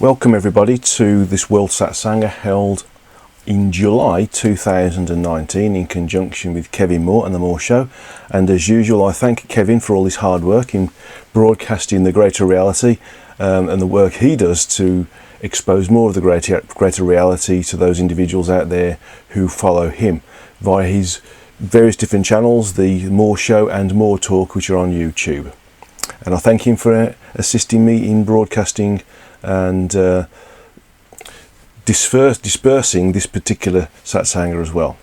Welcome everybody to this World Satsanga held in July 2019 in conjunction with Kevin Moore and the Moore Show. And as usual, I thank Kevin for all his hard work in broadcasting the greater reality and the work he does to expose more of the greater reality to those individuals out there who follow him via his various different channels, the Moore Show and Moore Talk, which are on YouTube. And I thank him for assisting me in broadcasting and dispersing this particular Satsanga as well.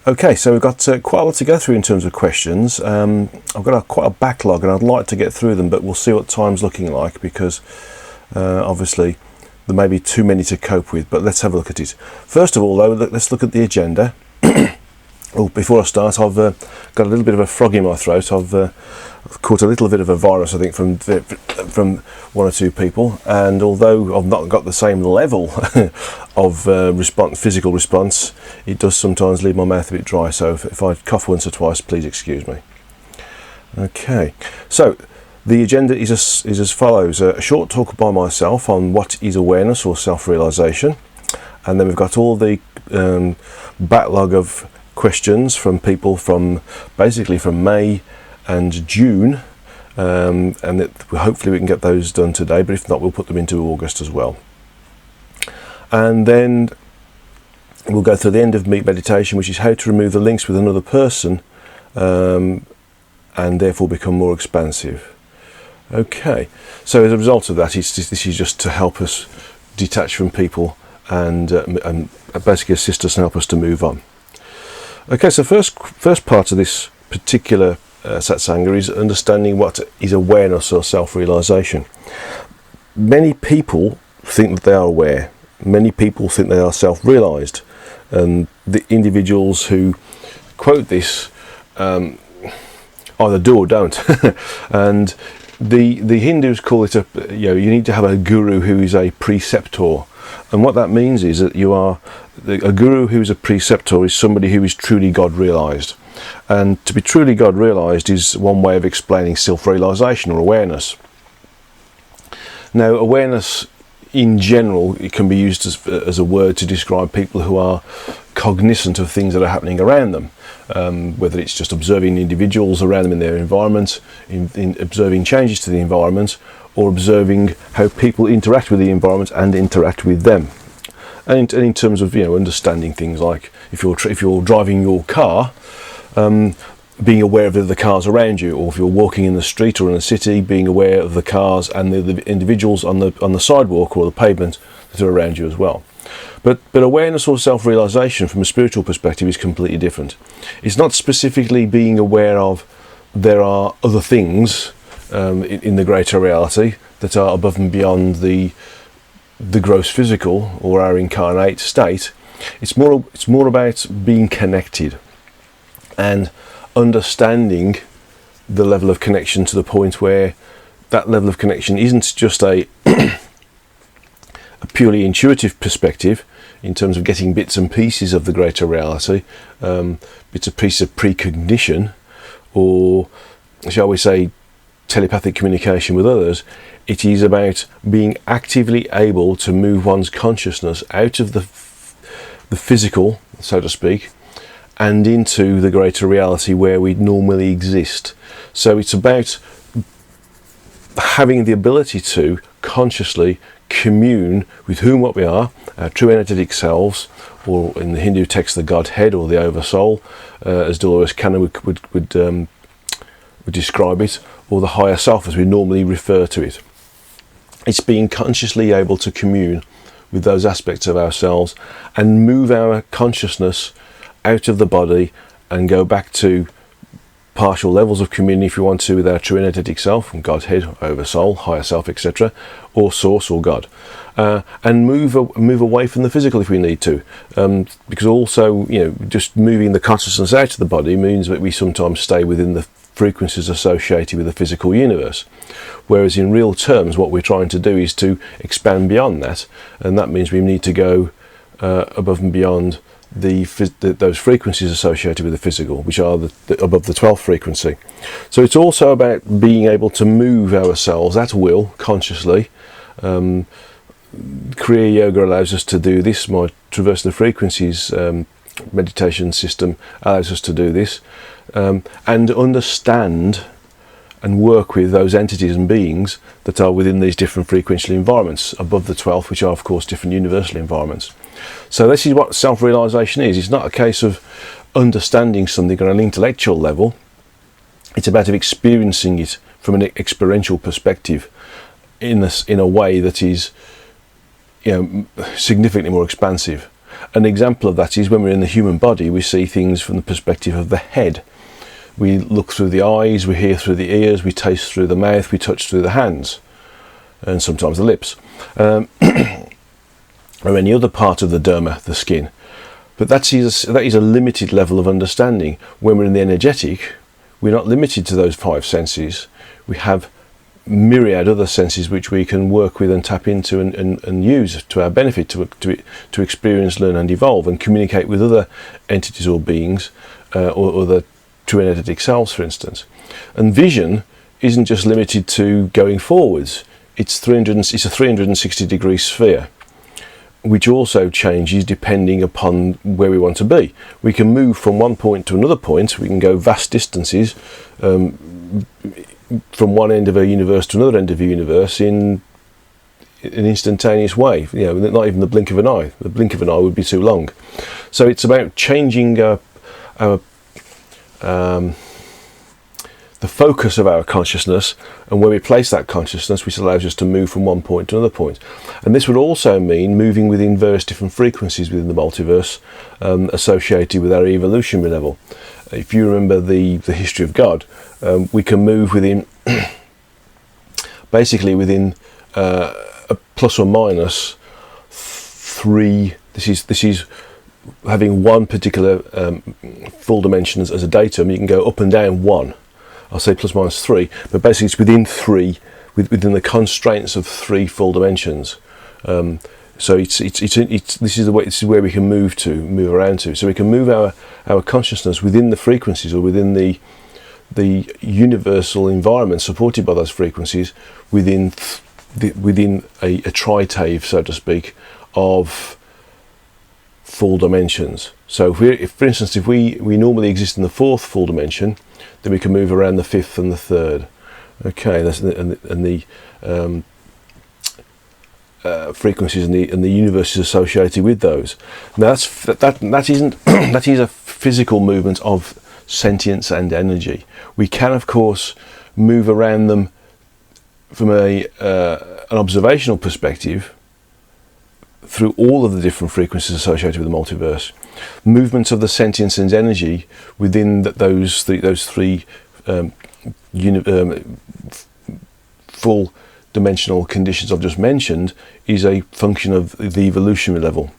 Okay, so we've got quite a lot to go through in terms of questions. I've got quite a backlog and I'd like to get through them, but we'll see what time's looking like because obviously there may be too many to cope with, but let's have a look at it. First of all though, let's look at the agenda. Oh, before I start, I've got a little bit of a frog in my throat. I've caught a little bit of a virus, I think, from one or two people, and although I've not got the same level of physical response, it does sometimes leave my mouth a bit dry, so if I cough once or twice, please excuse me. Okay, so the agenda is as follows. A short talk by myself on what is awareness or self-realization, and then we've got all the backlog of questions from people from basically from May and June, and hopefully we can get those done today, but if not, we'll put them into August as well. And then we'll go through the end of meet meditation, which is how to remove the links with another person and therefore become more expansive. Okay, so as a result of that, this is just to help us detach from people and basically assist us and help us to move on. Okay, so first part of this particular Satsanga is understanding what is awareness or self-realization. Many people think that they are aware. Many people think they are self-realized. And the individuals who quote this either do or don't. And the Hindus call it you need to have a guru who is a preceptor. And what that means is that a guru who is a preceptor is somebody who is truly God realized. And to be truly God realized is one way of explaining self-realization or awareness. Now, awareness in general, it can be used as a word to describe people who are cognizant of things that are happening around them, whether it's just observing individuals around them in their environment, in observing changes to the environment, or observing how people interact with the environment and interact with them. And in terms of understanding things like if you're driving your car, being aware of the cars around you, or if you're walking in the street or in a city, being aware of the cars and the individuals on the sidewalk or the pavement that are around you as well. But awareness or self-realization from a spiritual perspective is completely different. It's not specifically being aware of there are other things in the greater reality that are above and beyond the gross physical or our incarnate state. It's more about being connected and understanding the level of connection to the point where that level of connection isn't just a purely intuitive perspective in terms of getting bits and pieces of the greater reality, bits and pieces of precognition, or shall we say telepathic communication with others. It is about being actively able to move one's consciousness out of the physical, so to speak, and into the greater reality where we normally exist. So it's about having the ability to consciously commune with what we are, our true energetic selves, or in the Hindu text the Godhead or the Oversoul, as Dolores Cannon would describe it, or the higher self as we normally refer to it. It's being consciously able to commune with those aspects of ourselves and move our consciousness out of the body and go back to partial levels of communion, if you want to, with our true energetic self, Godhead, Oversoul, higher self, etc., or Source or God, and move away from the physical if we need to, because also just moving the consciousness out of the body means that we sometimes stay within the frequencies associated with the physical universe, whereas in real terms what we're trying to do is to expand beyond that, and that means we need to go above and beyond those frequencies associated with the physical, which are above the 12th frequency. So it's also about being able to move ourselves at will, consciously, Kriya Yoga allows us to do this. My Traversing the Frequencies meditation system allows us to do this, and understand and work with those entities and beings that are within these different frequential environments above the 12th, which are of course different universal environments. So this is what self-realization is. It's not a case of understanding something on an intellectual level. It's about experiencing it from an experiential perspective in a way that is, significantly more expansive. An example of that is when we're in the human body, we see things from the perspective of the head. We look through the eyes, we hear through the ears, we taste through the mouth, we touch through the hands, and sometimes the lips, or any other part of the derma, the skin. But that is a limited level of understanding. When we're in the energetic, we're not limited to those 5 senses. We have myriad other senses which we can work with and tap into and use to our benefit to experience, learn and evolve and communicate with other entities or beings, or the true energetic selves, for instance. And vision isn't just limited to going forwards. It's a 360 degree sphere, which also changes depending upon where we want to be. We can move from one point to another point. We can go vast distances, from one end of a universe to another end of a universe in an instantaneous way. Not even the blink of an eye. The blink of an eye would be too long. So it's about changing the focus of our consciousness and where we place that consciousness, which allows us to move from one point to another point. And this would also mean moving within various different frequencies within the multiverse, associated with our evolutionary level. If you remember the history of God, we can move within basically within a plus or minus 3. This is having one particular full dimension as a datum. You can go up and down 1. I'll say plus minus 3, but basically it's within 3, within the constraints of 3 full dimensions. So this is where we can move around to. So we can move our consciousness within the frequencies, or within the universal environment supported by those frequencies, within a tritave, so to speak, of full dimensions. So if for instance, if we normally exist in the 4th full dimension, then we can move around the 5th and the 3rd. Okay, frequencies and the universe is associated with those. Now that is a physical movement of sentience and energy. We can of course move around them from an observational perspective through all of the different frequencies associated with the multiverse. Movements of the sentience and energy within those three full dimensional conditions I've just mentioned is a function of the evolutionary level.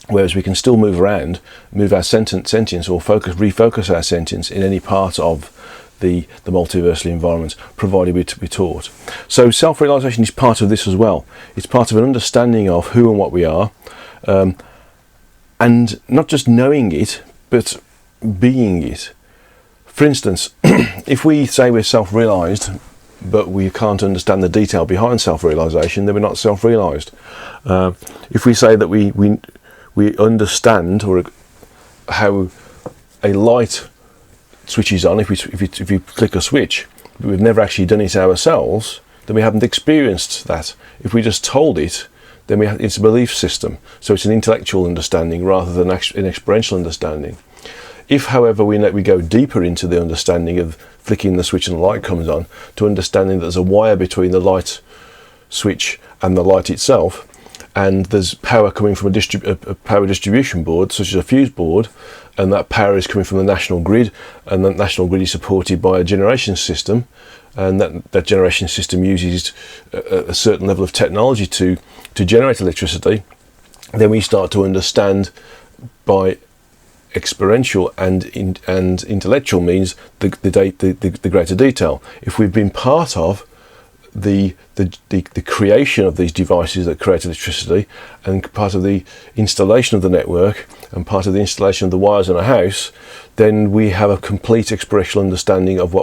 Whereas we can still move around, move our sentience, or refocus our sentience in any part of the multiversal environment, provided we're taught. So self-realization is part of this as well. It's part of an understanding of who and what we are, and not just knowing it, but being it. For instance, if we say we're self-realized, but we can't understand the detail behind self-realization, then we're not self-realized. If we say that we understand how a light switches on, if you click a switch, but we've never actually done it ourselves, then we haven't experienced that. If we just told it, then it's a belief system. So it's an intellectual understanding rather than an experiential understanding. If, however, we go deeper into the understanding of flicking the switch and the light comes on, to understanding that there's a wire between the light switch and the light itself, and there's power coming from a power distribution board, such as a fuse board, and that power is coming from the national grid, and that national grid is supported by a generation system, and that generation system uses a certain level of technology to generate electricity. Then we start to understand by experiential and intellectual means the greater detail. If we've been part of the creation of these devices that create electricity, and part of the installation of the network, and part of the installation of the wires in a house, then we have a complete experiential understanding of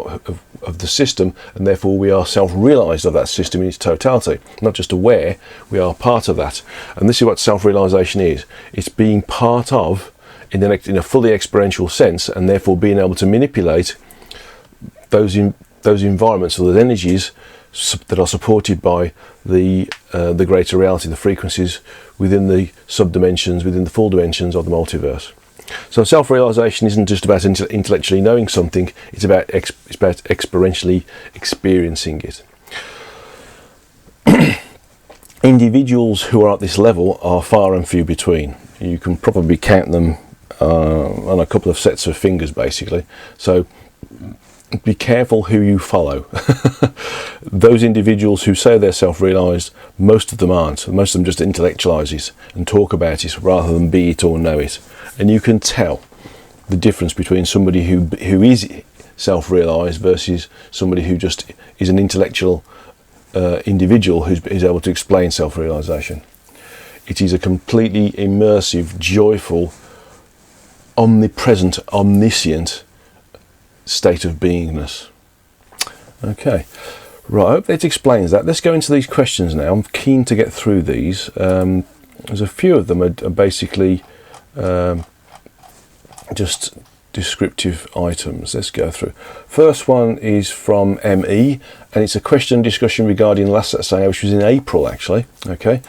of the system, and therefore we are self-realized of that system in its totality. Not just aware, we are part of that. And this is what self-realization is. It's being part of in a fully experiential sense, and therefore being able to manipulate those environments, or those energies that are supported by the greater reality, the frequencies within the subdimensions, within the full dimensions of the multiverse. So self-realization isn't just about intellectually knowing something; it's about experientially experiencing it. Individuals who are at this level are far and few between. You can probably count them on a couple of sets of fingers, basically. So be careful who you follow. Those individuals who say they're self-realized, most of them aren't. Most of them just intellectualize it and talk about it rather than be it or know it. And you can tell the difference between somebody who is self-realized versus somebody who just is an intellectual individual who's able to explain self-realization. It is a completely immersive, joyful, omnipresent, omniscient state of beingness. Okay, right, I hope that explains that. Let's go into these questions now. I'm keen to get through these. There's a few of them are basically just descriptive items. Let's go through. First one is from ME, and it's a question discussion regarding last Satsanga, which was in April actually. Okay,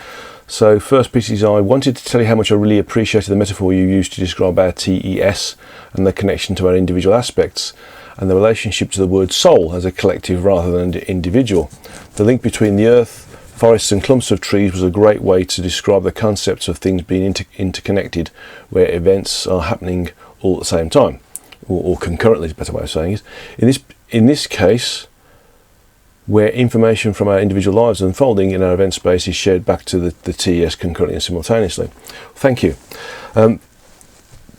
so first piece is, I wanted to tell you how much I really appreciated the metaphor you used to describe our TES and the connection to our individual aspects, and the relationship to the word soul as a collective rather than individual. The link between the earth, forests and clumps of trees was a great way to describe the concepts of things being interconnected, where events are happening all at the same time, or concurrently is a better way of saying it. In this case, where information from our individual lives unfolding in our event space is shared back to the TES concurrently and simultaneously. Thank you.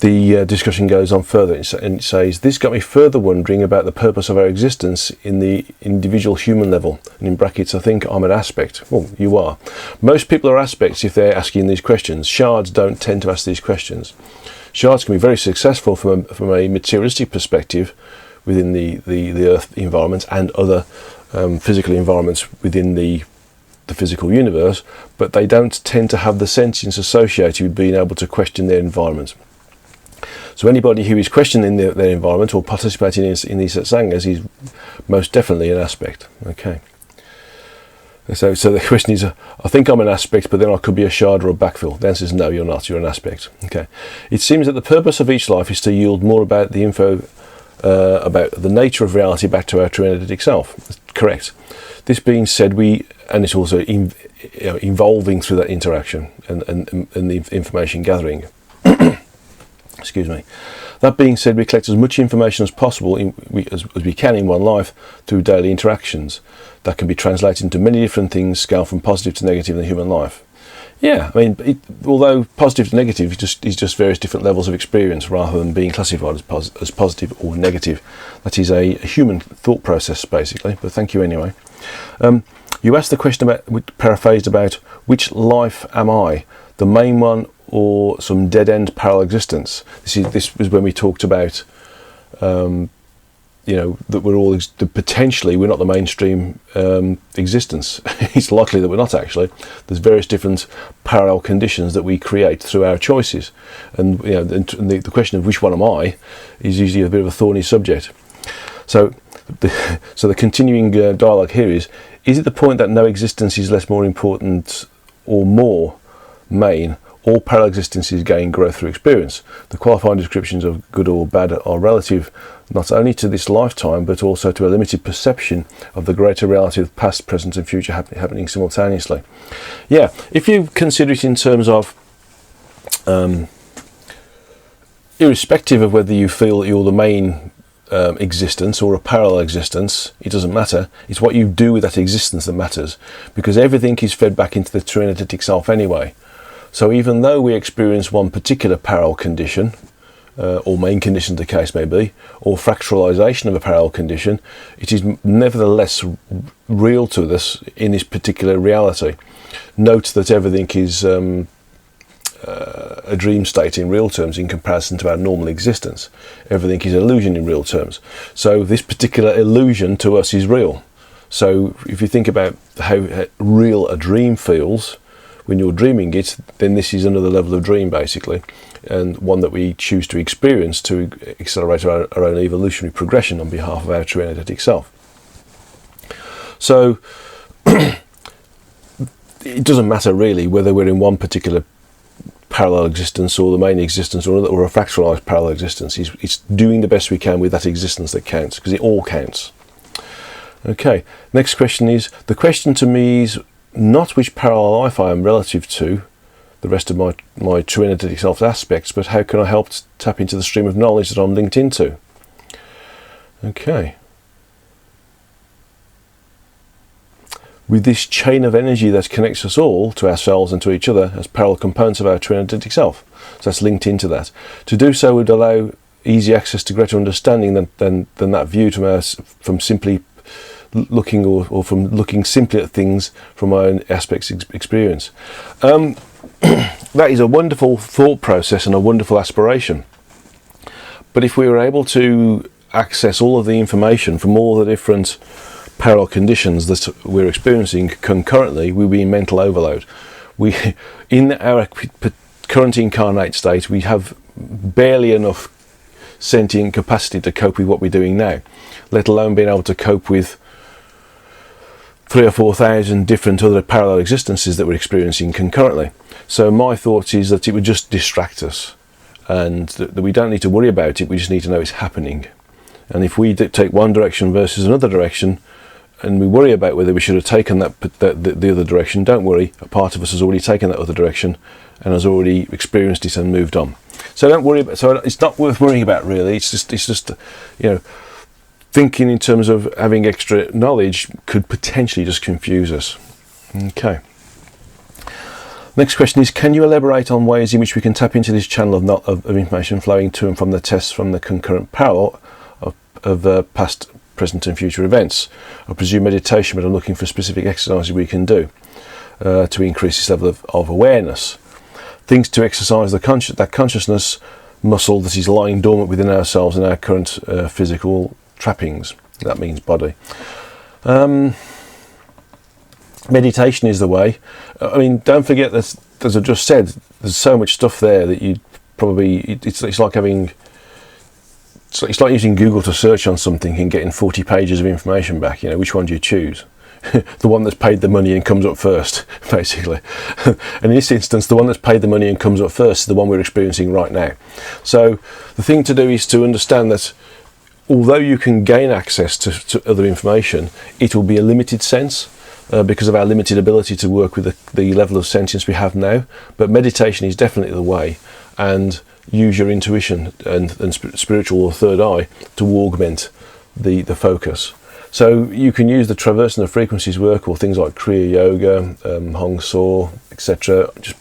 The discussion goes on further, and it says, this got me further wondering about the purpose of our existence in the individual human level. And in brackets, I think I'm an aspect. Well, you are. Most people are aspects if they're asking these questions. Shards don't tend to ask these questions. Shards can be very successful from a materialistic perspective within the Earth environment and other physical environments within the physical universe, but they don't tend to have the sentience associated with being able to question their environment. So anybody who is questioning their environment or participating in these satsangas is most definitely an aspect. Okay. So the question is, I think I'm an aspect, but then I could be a shard or a backfill. The answer is no, you're not. You're an aspect. Okay. It seems that the purpose of each life is to yield more about the info about the nature of reality back to our true energetic self. That's correct. This being said, and it's also evolving through that interaction and the information gathering. Excuse me. That being said, we collect as much information as possible as we can in one life through daily interactions. That can be translated into many different things, scale from positive to negative in the human life. Yeah, I mean, although positive to negative is just various different levels of experience rather than being classified as positive or negative. That is a human thought process, basically, but thank you anyway. You asked the question paraphrased about which life am I, the main one or some dead-end parallel existence. This was when we talked about, that we're all potentially we're not the mainstream existence. It's likely that we're not actually. There's various different parallel conditions that we create through our choices, and the question of which one am I is usually a bit of a thorny subject. So the continuing dialogue here is it the point that no existence is less more important or more main? All parallel existences gain growth through experience. The qualifying descriptions of good or bad are relative not only to this lifetime, but also to a limited perception of the greater reality of past, present and future happening simultaneously. Yeah, if you consider it in terms of irrespective of whether you feel you're the main existence or a parallel existence, it doesn't matter. It's what you do with that existence that matters, because everything is fed back into the true energetic self anyway. So even though we experience one particular parallel condition, or main condition the case may be, or fractalization of a parallel condition, it is nevertheless real to us in this particular reality. Note that everything is a dream state in real terms in comparison to our normal existence. Everything is illusion in real terms. So this particular illusion to us is real. So if you think about how real a dream feels when you're dreaming it, then this is another level of dream basically, and one that we choose to experience to accelerate our own evolutionary progression on behalf of our true energetic self. So it doesn't matter really whether we're in one particular parallel existence or the main existence or a fractalized parallel existence. It's doing the best we can with that existence that counts, because it all counts. Okay, next question is, the question to me is not which parallel life I am relative to the rest of my true energetic self aspects, but how can I help to tap into the stream of knowledge that I'm linked into? Okay. With this chain of energy that connects us all to ourselves and to each other as parallel components of our true energetic self. So that's linked into that. To do so would allow easy access to greater understanding than that view from simply looking or from looking simply at things from my own aspects experience. That is a wonderful thought process and a wonderful aspiration. But if we were able to access all of the information from all the different parallel conditions that we're experiencing concurrently, we'll be in mental overload. In our current incarnate state, we have barely enough sentient capacity to cope with what we're doing now, let alone being able to cope with 3,000 or 4,000 different other parallel existences that we're experiencing concurrently. So my thought is that it would just distract us, and that we don't need to worry about it, we just need to know it's happening. And if we take one direction versus another direction, and we worry about whether we should have taken the other direction, don't worry, a part of us has already taken that other direction and has already experienced it and moved on. So don't worry about, so it's not worth worrying about really. It's just thinking in terms of having extra knowledge could potentially just confuse us. Okay. Next question is, can you elaborate on ways in which we can tap into this channel of information flowing to and from the tests from the concurrent parallel of past, present and future events? I presume meditation, but I'm looking for specific exercises we can do to increase this level of awareness. Things to exercise that consciousness muscle that is lying dormant within ourselves and our current physical trappings. That means body. Meditation is the way. I mean, don't forget that, as I just said, there's so much stuff there that you probably, it's like having, it's like using Google to search on something and getting 40 pages of information back. Which one do you choose? The one that's paid the money and comes up first, basically. And in this instance, the one that's paid the money and comes up first is the one we're experiencing right now. So the thing to do is to understand that although you can gain access to other information, it will be a limited sense because of our limited ability to work with the level of sentience we have now. But meditation is definitely the way, and use your intuition and spiritual or third eye to augment the focus. So you can use the traversing of frequencies work, or things like Kriya Yoga, Hong Saw, etc. Just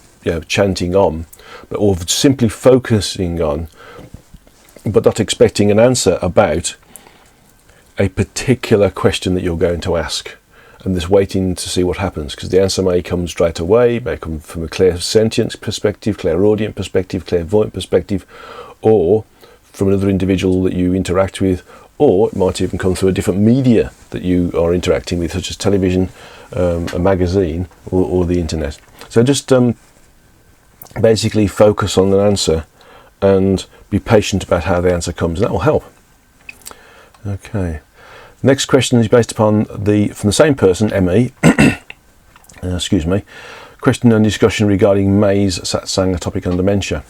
chanting on, or simply focusing on, but not expecting an answer about a particular question that you're going to ask, and just waiting to see what happens, because the answer may come straight away, may come from a clairsentient perspective, clairaudient perspective, clairvoyant perspective, or from another individual that you interact with, or it might even come through a different media that you are interacting with, such as television, a magazine, or the internet. So just basically focus on an answer and be patient about how the answer comes, and that will help. Okay. Next question is based upon from the same person, ME. Excuse me. Question and discussion regarding May's Satsanga topic on dementia.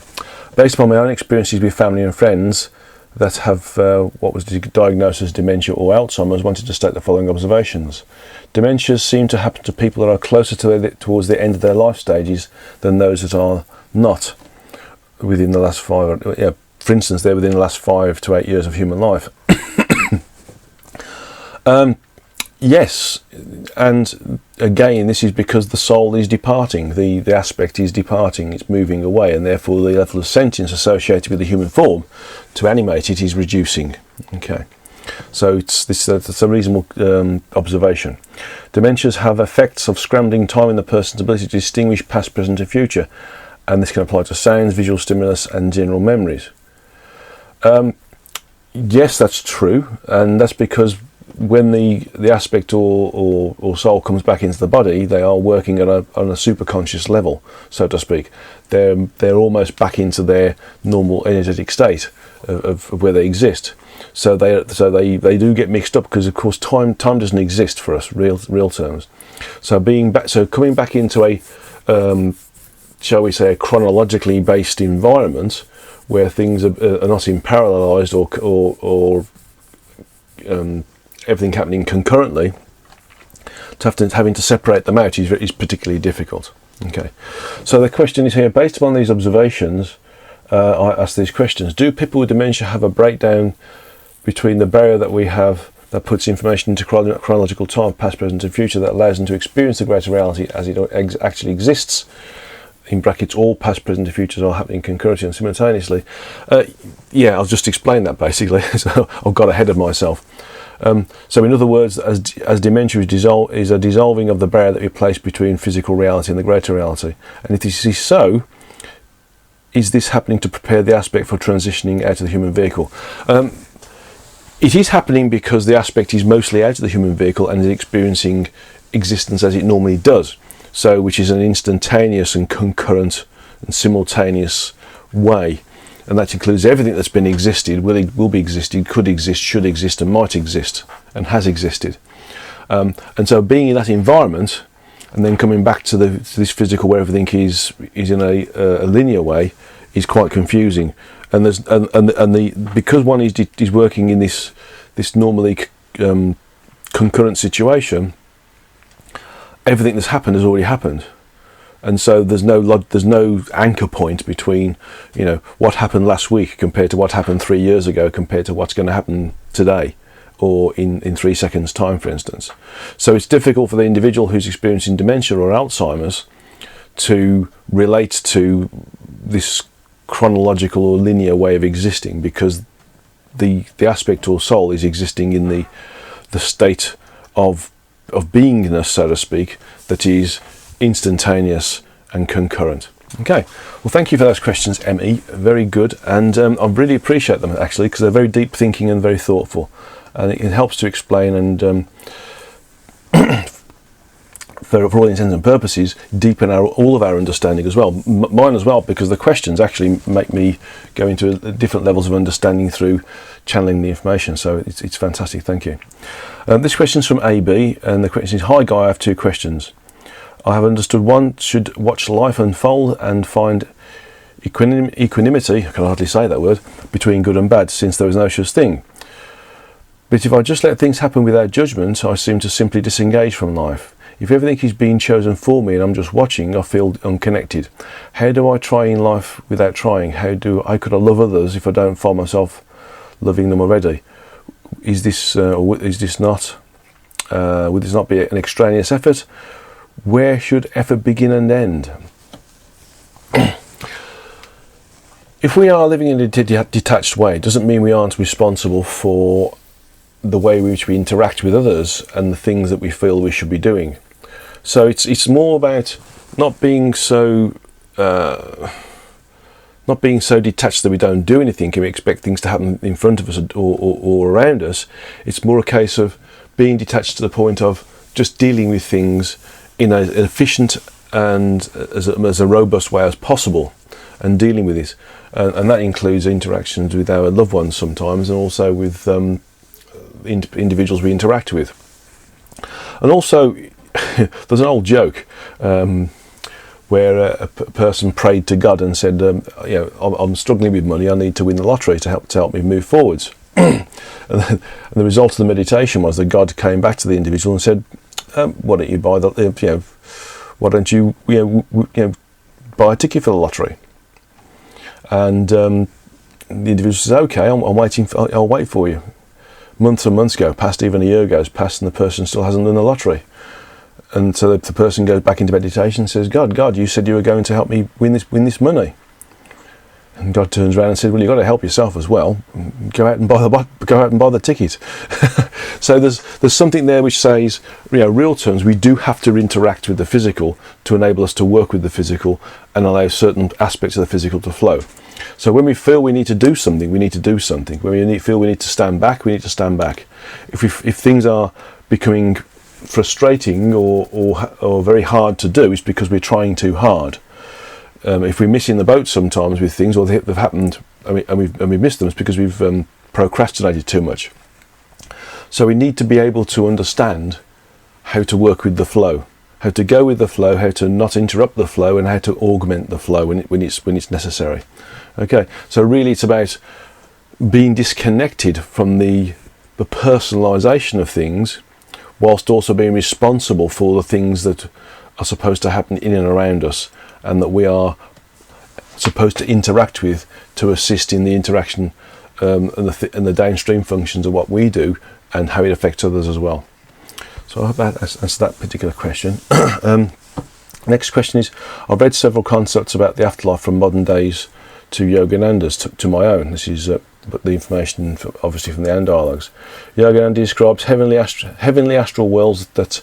Based upon my own experiences with family and friends that have what was diagnosed as dementia or Alzheimer's, wanted to state the following observations. Dementias seem to happen to people that are closer towards the end of their life stages than those that are not within the last for instance, they're within the last 5 to 8 years of human life. Yes, and again, this is because the soul is departing, the aspect is departing, it's moving away, and therefore the level of sentience associated with the human form to animate it is reducing. Okay, so it's a reasonable observation. Dementias have effects of scrambling time in the person's ability to distinguish past, present and future, and this can apply to sounds, visual stimulus and general memories. Yes, that's true, and that's because when the aspect or soul comes back into the body, they are working on a superconscious level, so to speak. They're almost back into their normal energetic state of where they exist. So they do get mixed up because, of course, time doesn't exist for us, real terms. So coming back into a shall we say a chronologically based environment where things are not in parallelized or everything happening concurrently, having to separate them out is particularly difficult. Okay, so the question is here, based upon these observations, I ask these questions. Do people with dementia have a breakdown between the barrier that we have that puts information into chronological time, past, present and future, that allows them to experience the greater reality as it actually exists, in brackets, all past, present and futures are happening concurrently and simultaneously? Yeah, I'll just explain that basically. So I've got ahead of myself. So in other words, as dementia is a dissolving of the barrier that we place between physical reality and the greater reality. And if this is so, is this happening to prepare the aspect for transitioning out of the human vehicle? It is happening because the aspect is mostly out of the human vehicle and is experiencing existence as it normally does. So, which is an instantaneous and concurrent and simultaneous way. And that includes everything that's been existed, will be existed, could exist, should exist, and might exist, and has existed. And so being in that environment, and then coming back to this physical where everything is in a linear way, is quite confusing. And because one is working in this normally concurrent situation, everything that's happened has already happened. And so there's no anchor point between, what happened last week compared to what happened 3 years ago compared to what's going to happen today or in 3 seconds time, for instance. So it's difficult for the individual who's experiencing dementia or Alzheimer's to relate to this chronological or linear way of existing, because the aspect or soul is existing in the state of beingness, so to speak, that is instantaneous and concurrent. Okay, well, thank you for those questions, ME. Very good, and I really appreciate them actually, because they're very deep thinking and very thoughtful, and it helps to explain and for all intents and purposes deepen all of our understanding as well, mine as well, because the questions actually make me go into different levels of understanding through channeling the information. So it's fantastic. Thank you. This question is from AB, and the question is, hi Guy, I have 2 questions. I have understood one should watch life unfold and find equanimity, I can hardly say that word, between good and bad, since there is no such thing. But if I just let things happen without judgment, I seem to simply disengage from life. If everything is being chosen for me and I'm just watching, I feel unconnected. How do I try in life without trying? How could I love others if I don't find myself loving them already? Is this or is this not? Would this not be an extraneous effort? Where should effort begin and end? If we are living in a detached way, it doesn't mean we aren't responsible for the way in which we interact with others and the things that we feel we should be doing. So it's more about not being so detached that we don't do anything and we expect things to happen in front of us or around us. It's more a case of being detached to the point of just dealing with things in an efficient and as a robust way as possible, and dealing with it. And that includes interactions with our loved ones sometimes, and also with individuals we interact with. And also, there's an old joke where a person prayed to God and said, I'm struggling with money, I need to win the lottery to help me move forwards. and the result of the meditation was that God came back to the individual and said, why don't you buy why don't you buy a ticket for the lottery? And the individual says, okay, I'll wait for you. Months and months go past, even a year goes past, and the person still hasn't done the lottery. And so the person goes back into meditation and says, God, you said you were going to help me win this money. And God turns around and said, well, you've got to help yourself as well. Go out and buy the ticket. So there's something there which says, real terms, we do have to interact with the physical to enable us to work with the physical and allow certain aspects of the physical to flow. So when we feel we need to do something, we need to do something. When we feel we need to stand back, we need to stand back. If things are becoming frustrating or very hard to do, it's because we're trying too hard. If we're missing the boat sometimes with things, or they've happened, and we've missed them, it's because we've procrastinated too much. So we need to be able to understand how to work with the flow, how to go with the flow, how to not interrupt the flow, and how to augment the flow when it's necessary. Okay, so really it's about being disconnected from the personalization of things, whilst also being responsible for the things that are supposed to happen in and around us, and that we are supposed to interact with to assist in the interaction and the downstream functions of what we do and how it affects others as well. So I hope that answers that particular question. Next question is, I've read several concepts about the afterlife from modern days to Yogananda's to my own. This is but the information obviously from the An dialogues. Yogananda describes heavenly astral worlds that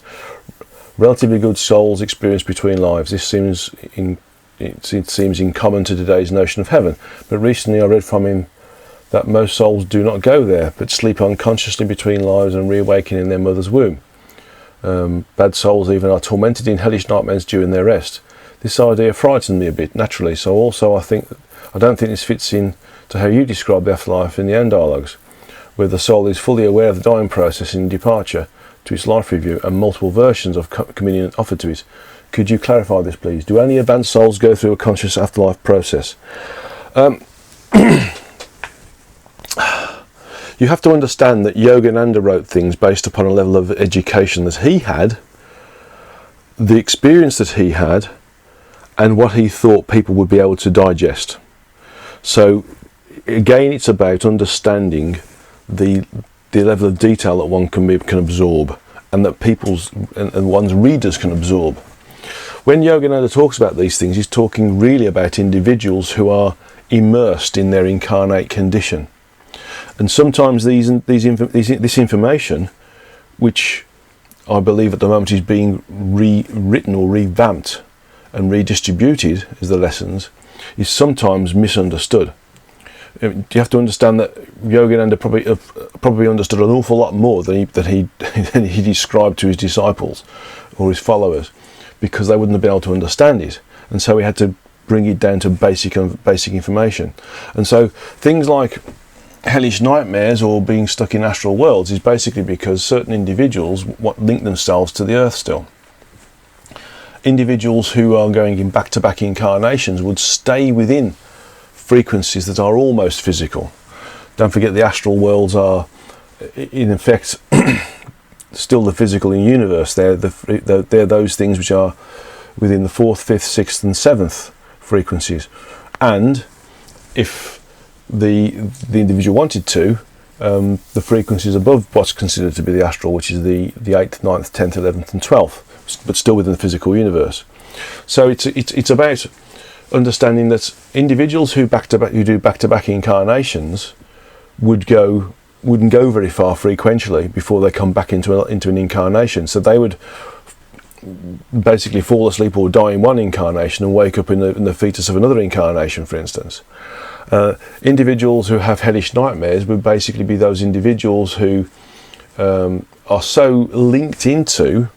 relatively good souls experience between lives. This seems in common to today's notion of heaven, but recently I read from him that most souls do not go there, but sleep unconsciously between lives and reawaken in their mother's womb. Bad souls even are tormented in hellish nightmares during their rest. This idea frightened me a bit, naturally, so also I don't think this fits in to how you describe the afterlife in the An dialogues, where the soul is fully aware of the dying process in departure to its life review and multiple versions of communion offered to it. Could you clarify this, please? Do only advanced souls go through a conscious afterlife process? You have to understand that Yogananda wrote things based upon a level of education that he had, the experience that he had, and what he thought people would be able to digest. So again, it's about understanding the level of detail that one can absorb, and that and one's readers can absorb. When Yogananda talks about these things, he's talking really about individuals who are immersed in their incarnate condition. And sometimes this information, which I believe at the moment is being rewritten or revamped and redistributed as the lessons, is sometimes misunderstood. You have to understand that Yogananda probably understood an awful lot more than he described to his disciples or his followers, because they wouldn't have been able to understand it, and so he had to bring it down to basic information. And so things like hellish nightmares or being stuck in astral worlds is basically because certain individuals link themselves to the earth still. Individuals who are going in back-to-back incarnations would stay within frequencies that are almost physical. Don't forget, the astral worlds are in effect still the physical universe. They're those things which are within the 4th, 5th, 6th and 7th frequencies. And if the individual wanted to, the frequencies above what's considered to be the astral, which is the 8th, 9th, 10th, 11th and 12th, but still within the physical universe. So it's about understanding that individuals who do back-to-back incarnations wouldn't go very far frequentially before they come back into an incarnation. So they would basically fall asleep or die in one incarnation and wake up in the fetus of another incarnation, for instance. Individuals who have hellish nightmares would basically be those individuals who are so linked into,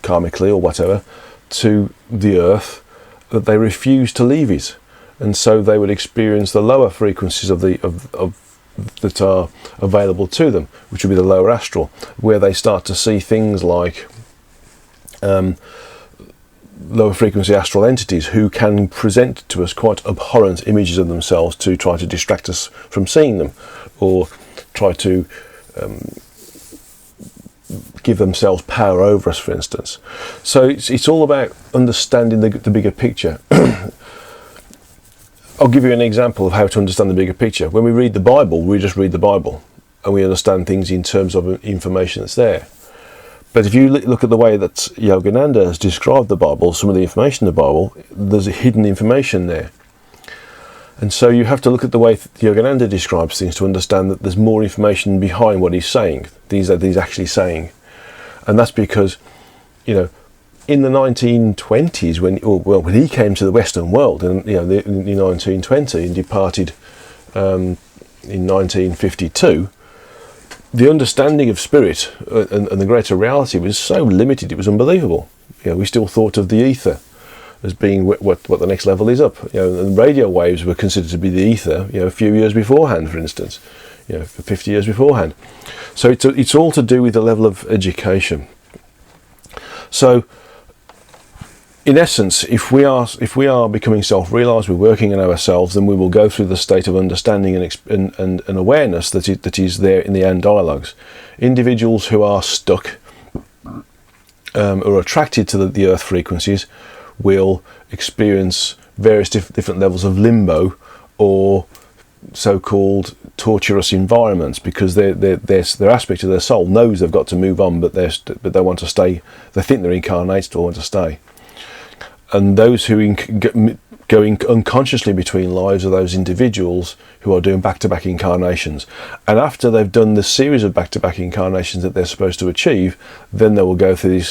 karmically or whatever, to the earth that they refuse to leave it, and so they would experience the lower frequencies of that are available to them, which would be the lower astral, where they start to see things like lower frequency astral entities who can present to us quite abhorrent images of themselves to try to distract us from seeing them, or try to give themselves power over us, for instance. So it's all about understanding the bigger picture. I'll give you an example of how to understand the bigger picture. When we read the Bible, we just read the Bible and we understand things in terms of information that's there. But if you look at the way that Yogananda has described the Bible, some of the information in the Bible, there's a hidden information there. And so you have to look at the way Yogananda describes things to understand that there's more information behind what he's saying, things that he's actually saying. And that's because, in the 1920s, when he came to the Western world, in 1920 and departed in 1952, the understanding of spirit and the greater reality was so limited, it was unbelievable. We still thought of the ether as being what the next level is up. And radio waves were considered to be the ether, a few years beforehand, for instance, 50 years beforehand. So it's all to do with the level of education. So, in essence, if we are becoming self-realized, we're working on ourselves, then we will go through the state of understanding and awareness that is there in the and dialogues. Individuals who are stuck or attracted to the earth frequencies will experience various different levels of limbo or so-called torturous environments, because their aspect of their soul knows they've got to move on, but they want to stay. They think they're incarnated or want to stay. And those who going unconsciously between lives are those individuals who are doing back-to-back incarnations. And after they've done the series of back-to-back incarnations that they're supposed to achieve, then they will go through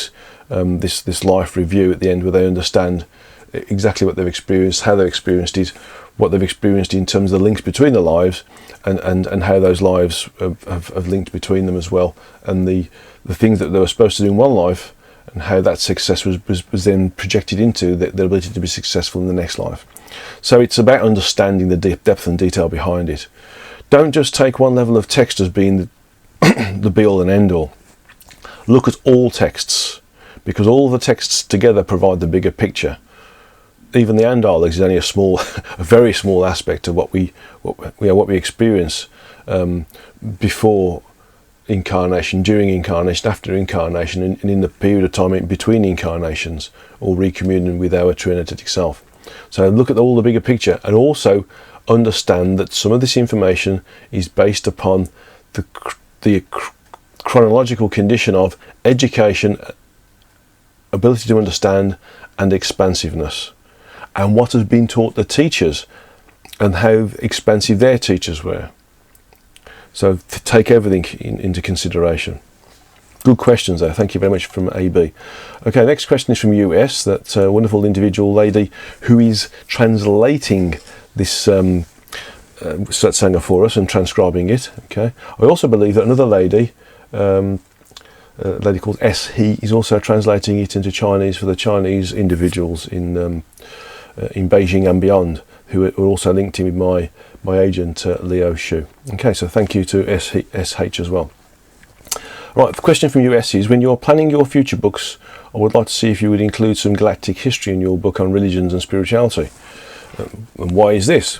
this life review at the end, where they understand exactly what they've experienced, how they've experienced it, what they've experienced in terms of the links between the lives, and how those lives have linked between them as well, and the things that they were supposed to do in one life, and how that success was then projected into their ability to be successful in the next life. So it's about understanding the depth and detail behind it. Don't just take one level of text as being the be-all and end-all. Look at all texts, because all the texts together provide the bigger picture. Even the and dialogues is only a very small aspect of what we experience before incarnation, during incarnation, after incarnation, and in the period of time in between incarnations, or recommuning with our true energetic self. So look at all the bigger picture, and also understand that some of this information is based upon the chronological condition of education, ability to understand, and expansiveness, and what has been taught the teachers, and how expansive their teachers were. So take everything into consideration. Good questions there. Thank you very much from AB. Okay, next question is from US. That wonderful individual lady who is translating this Satsanga for us and transcribing it. Okay. I also believe that another lady, a lady called S.He, is also translating it into Chinese for the Chinese individuals in Beijing and beyond, who are also linked in with my agent Leo Shu. Okay, so thank you to SH as well. Right, the question from US is, when you're planning your future books, I would like to see if you would include some galactic history in your book on religions and spirituality. And why is this?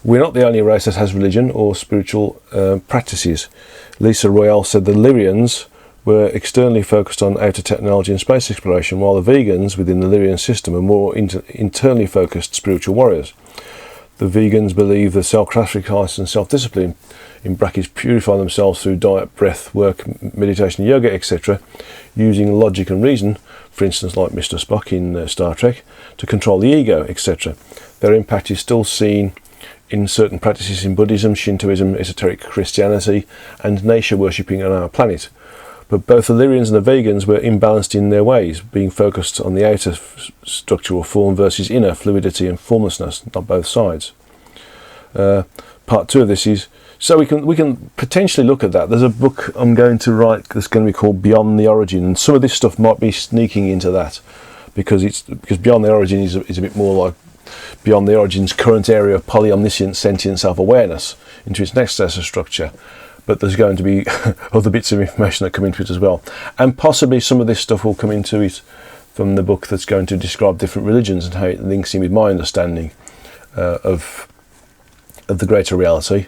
We're not the only race that has religion or spiritual practices. Lisa Royale said the Lyrians were externally focused on outer technology and space exploration, while the vegans within the Lyrian system are more internally focused spiritual warriors. The vegans believe that self-sacrifice and self-discipline, in brackets, purify themselves through diet, breath, work, meditation, yoga, etc., using logic and reason, for instance like Mr. Spock in Star Trek, to control the ego, etc. Their impact is still seen in certain practices in Buddhism, Shintoism, esoteric Christianity, and nature worshipping on our planet. But both the Lyrians and the vegans were imbalanced in their ways, being focused on the outer structure or form versus inner fluidity and formlessness, not both sides. Part 2 of this is, so we can potentially look at that. There's a book I'm going to write that's going to be called Beyond the Origin, and some of this stuff might be sneaking into that, because Beyond the Origin is a bit more like Beyond the Origin's current area of polyomniscient sentient self-awareness into its next structure. But there's going to be other bits of information that come into it as well. And possibly some of this stuff will come into it from the book that's going to describe different religions and how it links in with my understanding of the greater reality,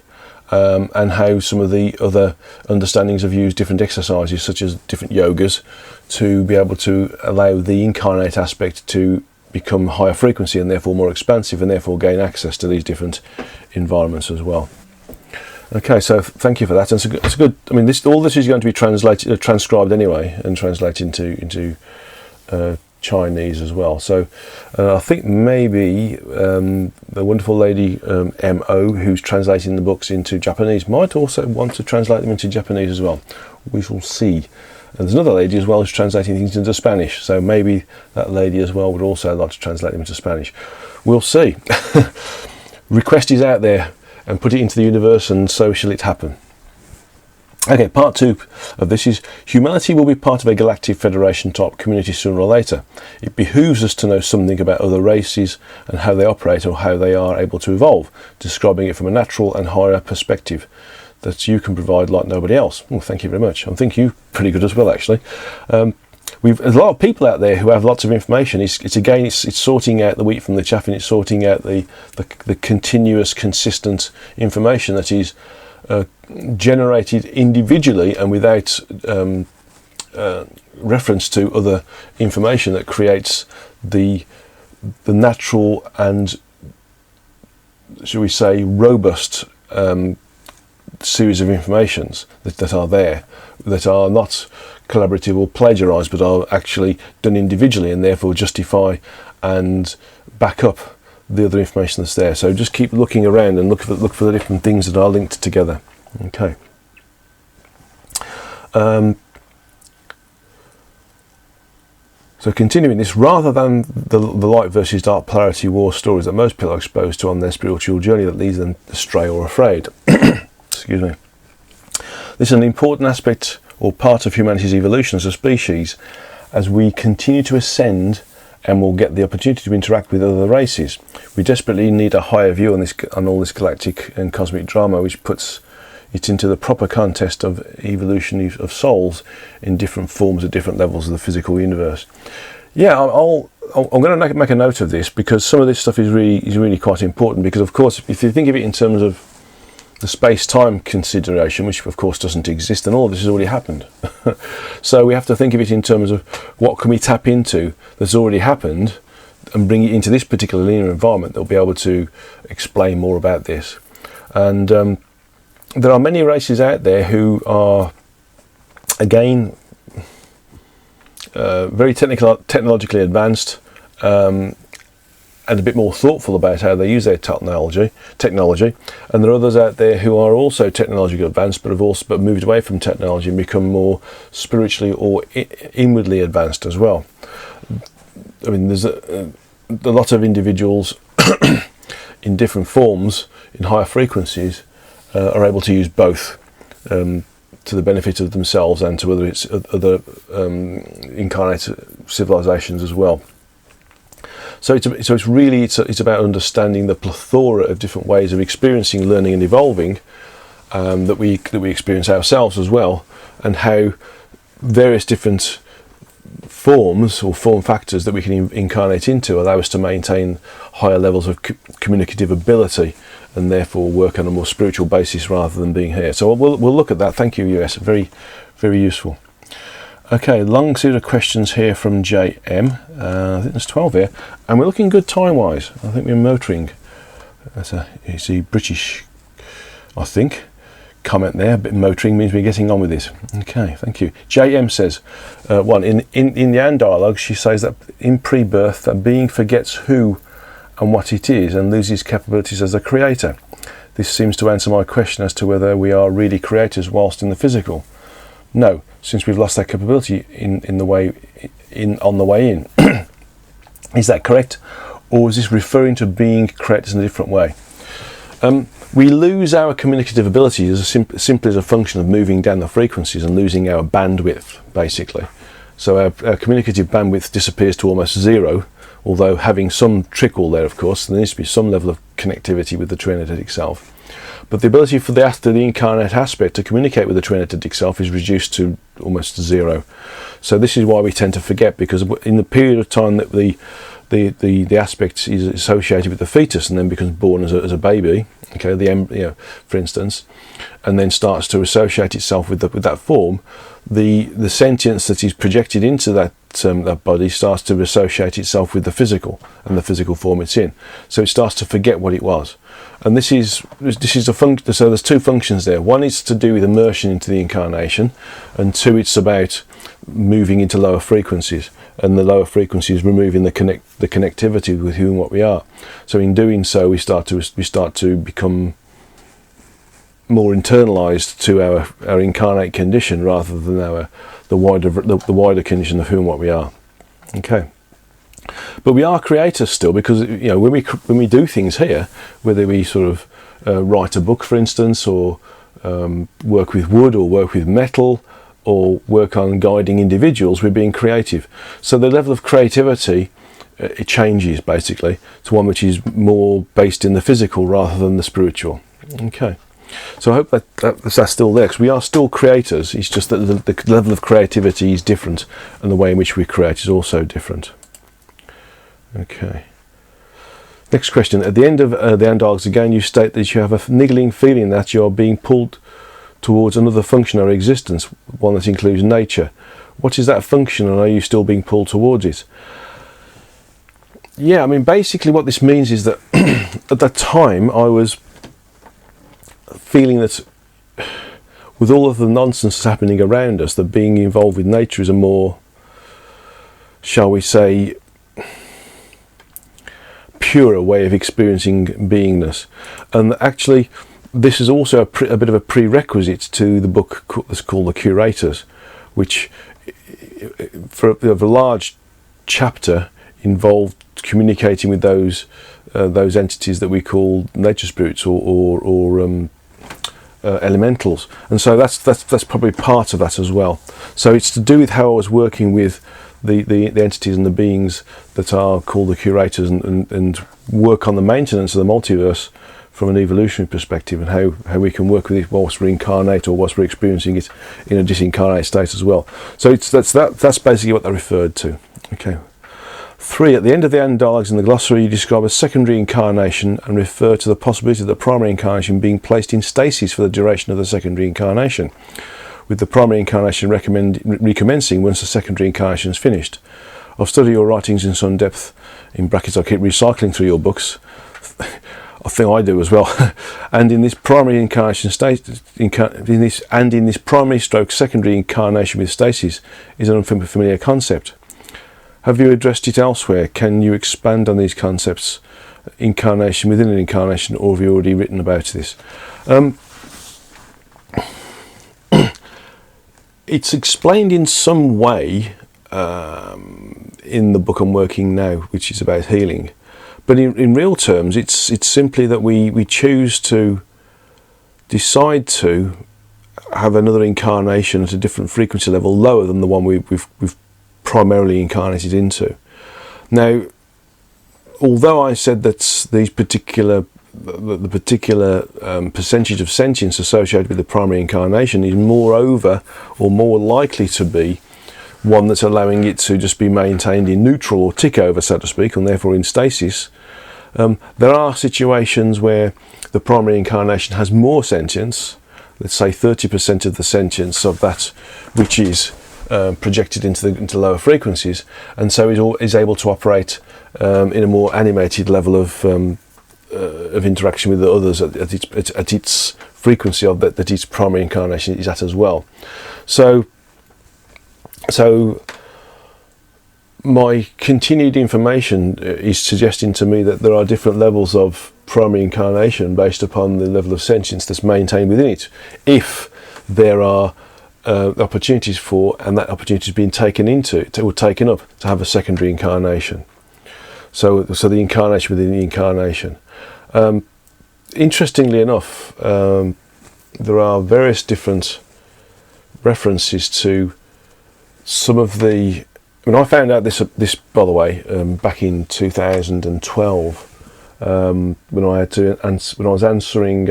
and how some of the other understandings have used different exercises, such as different yogas, to be able to allow the incarnate aspect to become higher frequency and therefore more expansive, and therefore gain access to these different environments as well. Okay, so thank you for that. And it's a good. I mean, all this is going to be transcribed anyway, and translated into Chinese as well. So I think maybe the wonderful lady M.O., who's translating the books into Japanese, might also want to translate them into Japanese as well. We shall see. And there's another lady as well who's translating things into Spanish. So maybe that lady as well would also like to translate them into Spanish. We'll see. Request is out there, and put it into the universe, and so shall it happen. Okay, part 2 of this is humanity will be part of a galactic federation type community sooner or later. It behooves us to know something about other races and how they operate or how they are able to evolve, describing it from a natural and higher perspective that you can provide like nobody else. Well, thank you very much. I think you're pretty good as well, actually. There's a lot of people out there who have lots of information. It's sorting out the wheat from the chaff, and it's sorting out the continuous, consistent information that is generated individually and without reference to other information that creates the natural and, shall we say, robust series of informations that are there, that are not collaborative or plagiarised, but are actually done individually and therefore justify and back up the other information that's there. So just keep looking around and look for the different things that are linked together. Okay. So continuing this, rather than the light versus dark polarity war stories that most people are exposed to on their spiritual journey that leads them astray or afraid. Excuse me. This is an important aspect or part of humanity's evolution as a species as we continue to ascend and will get the opportunity to interact with other races. We desperately need a higher view on all this galactic and cosmic drama, which puts it into the proper context of evolution of souls in different forms at different levels of the physical universe. Yeah, I'm going to make a note of this, because some of this stuff is really quite important, because of course if you think of it in terms of the space-time consideration, which of course doesn't exist, and all of this has already happened. So we have to think of it in terms of what can we tap into that's already happened and bring it into this particular linear environment that will be able to explain more about this. And there are many races out there who are, again, very technologically advanced, and a bit more thoughtful about how they use their technology. And there are others out there who are also technologically advanced, but have also moved away from technology and become more spiritually or inwardly advanced as well. I mean, there's a lot of individuals in different forms, in higher frequencies, are able to use both to the benefit of themselves and to other incarnate civilizations as well. So it's about understanding the plethora of different ways of experiencing, learning, and evolving that we experience ourselves as well, and how various different forms or form factors that we can incarnate into allow us to maintain higher levels of communicative ability and therefore work on a more spiritual basis rather than being here. So we'll look at that. Thank you, US. Very, very useful. Okay, long series of questions here from JM. I think there's 12 here, and we're looking good time-wise. I think we're motoring. That's a easy British, I think, comment there. A bit motoring means we're getting on with this. Okay, thank you. JM says, one, in the Anne dialogue, she says that in pre-birth, that being forgets who and what it is and loses capabilities as a creator. This seems to answer my question as to whether we are really creators whilst in the physical. No, since we've lost that capability on the way in. Is that correct? Or is this referring to being creators in a different way? We lose our communicative ability simply as a function of moving down the frequencies and losing our bandwidth, basically. So our communicative bandwidth disappears to almost zero, although having some trickle there, of course. There needs to be some level of connectivity with the true energetic self. But the ability for the incarnate aspect to communicate with the true energetic self is reduced to almost zero. So this is why we tend to forget, because in the period of time that the aspect is associated with the fetus and then becomes born as a baby, okay, the embryo, for instance, and then starts to associate itself with that form, the sentience that is projected into that body starts to associate itself with the physical and the physical form it's in. So it starts to forget what it was. And this is a function. So there's two functions there. One is to do with immersion into the incarnation, and two, it's about moving into lower frequencies. And the lower frequencies removing the connectivity with who and what we are. So in doing so, we start to become more internalized to our incarnate condition rather than the wider condition of who and what we are. Okay. But we are creators still, because when we do things here, whether we sort of write a book, for instance, or work with wood, or work with metal, or work on guiding individuals, we're being creative. So the level of creativity, it changes basically to one which is more based in the physical rather than the spiritual. Okay. So I hope that's still there, because we are still creators. It's just that the level of creativity is different, and the way in which we create is also different. Okay. Next question. At the end of the Dialogues again, you state that you have a niggling feeling that you are being pulled towards another function or existence, one that includes nature. What is that function, and are you still being pulled towards it? Yeah, I mean, basically what this means is that at that time I was feeling that with all of the nonsense that's happening around us, that being involved with nature is a more, shall we say, purer way of experiencing beingness. And actually this is also a bit of a prerequisite to the book that's called The Curators, which for a large chapter involved communicating with those entities that we call nature spirits or elementals, and so that's probably part of that as well. So it's to do with how I was working with the entities and the beings that are called the curators, and work on the maintenance of the multiverse from an evolutionary perspective, and how we can work with it whilst we're incarnate, or whilst we're experiencing it in a disincarnate state as well. So that's basically what they referred to. Okay. 3. At the end of the Dialogues in the glossary, you describe a secondary incarnation and refer to the possibility of the primary incarnation being placed in stasis for the duration of the secondary incarnation, with the primary incarnation recommencing once the secondary incarnation is finished. I've studied your writings in some depth. In brackets, I keep recycling through your books. I think I do as well. And in this primary incarnation state, in this primary stroke secondary incarnation with stasis is an unfamiliar concept. Have you addressed it elsewhere? Can you expand on these concepts, incarnation within an incarnation, or have you already written about this? It's explained in some way in the book I'm working now, which is about healing. But in real terms, it's simply that we choose to decide to have another incarnation at a different frequency level, lower than the one we've primarily incarnated into. Now, although I said that the particular percentage of sentience associated with the primary incarnation is moreover, or more likely to be, one that's allowing it to just be maintained in neutral or tick over, so to speak, and therefore in stasis, there are situations where the primary incarnation has more sentience, let's say 30% of the sentience of that which is projected into lower frequencies, and so is able to operate in a more animated level of interaction with the others at its frequency of that its primary incarnation is at as well. So my continued information is suggesting to me that there are different levels of primary incarnation based upon the level of sentience that's maintained within it, if there are opportunities for, and that opportunity is being taken up to have a secondary incarnation. So the incarnation within the incarnation. Interestingly enough, there are various different references to some of the. I mean, I found out this by the way back in 2012 when I was answering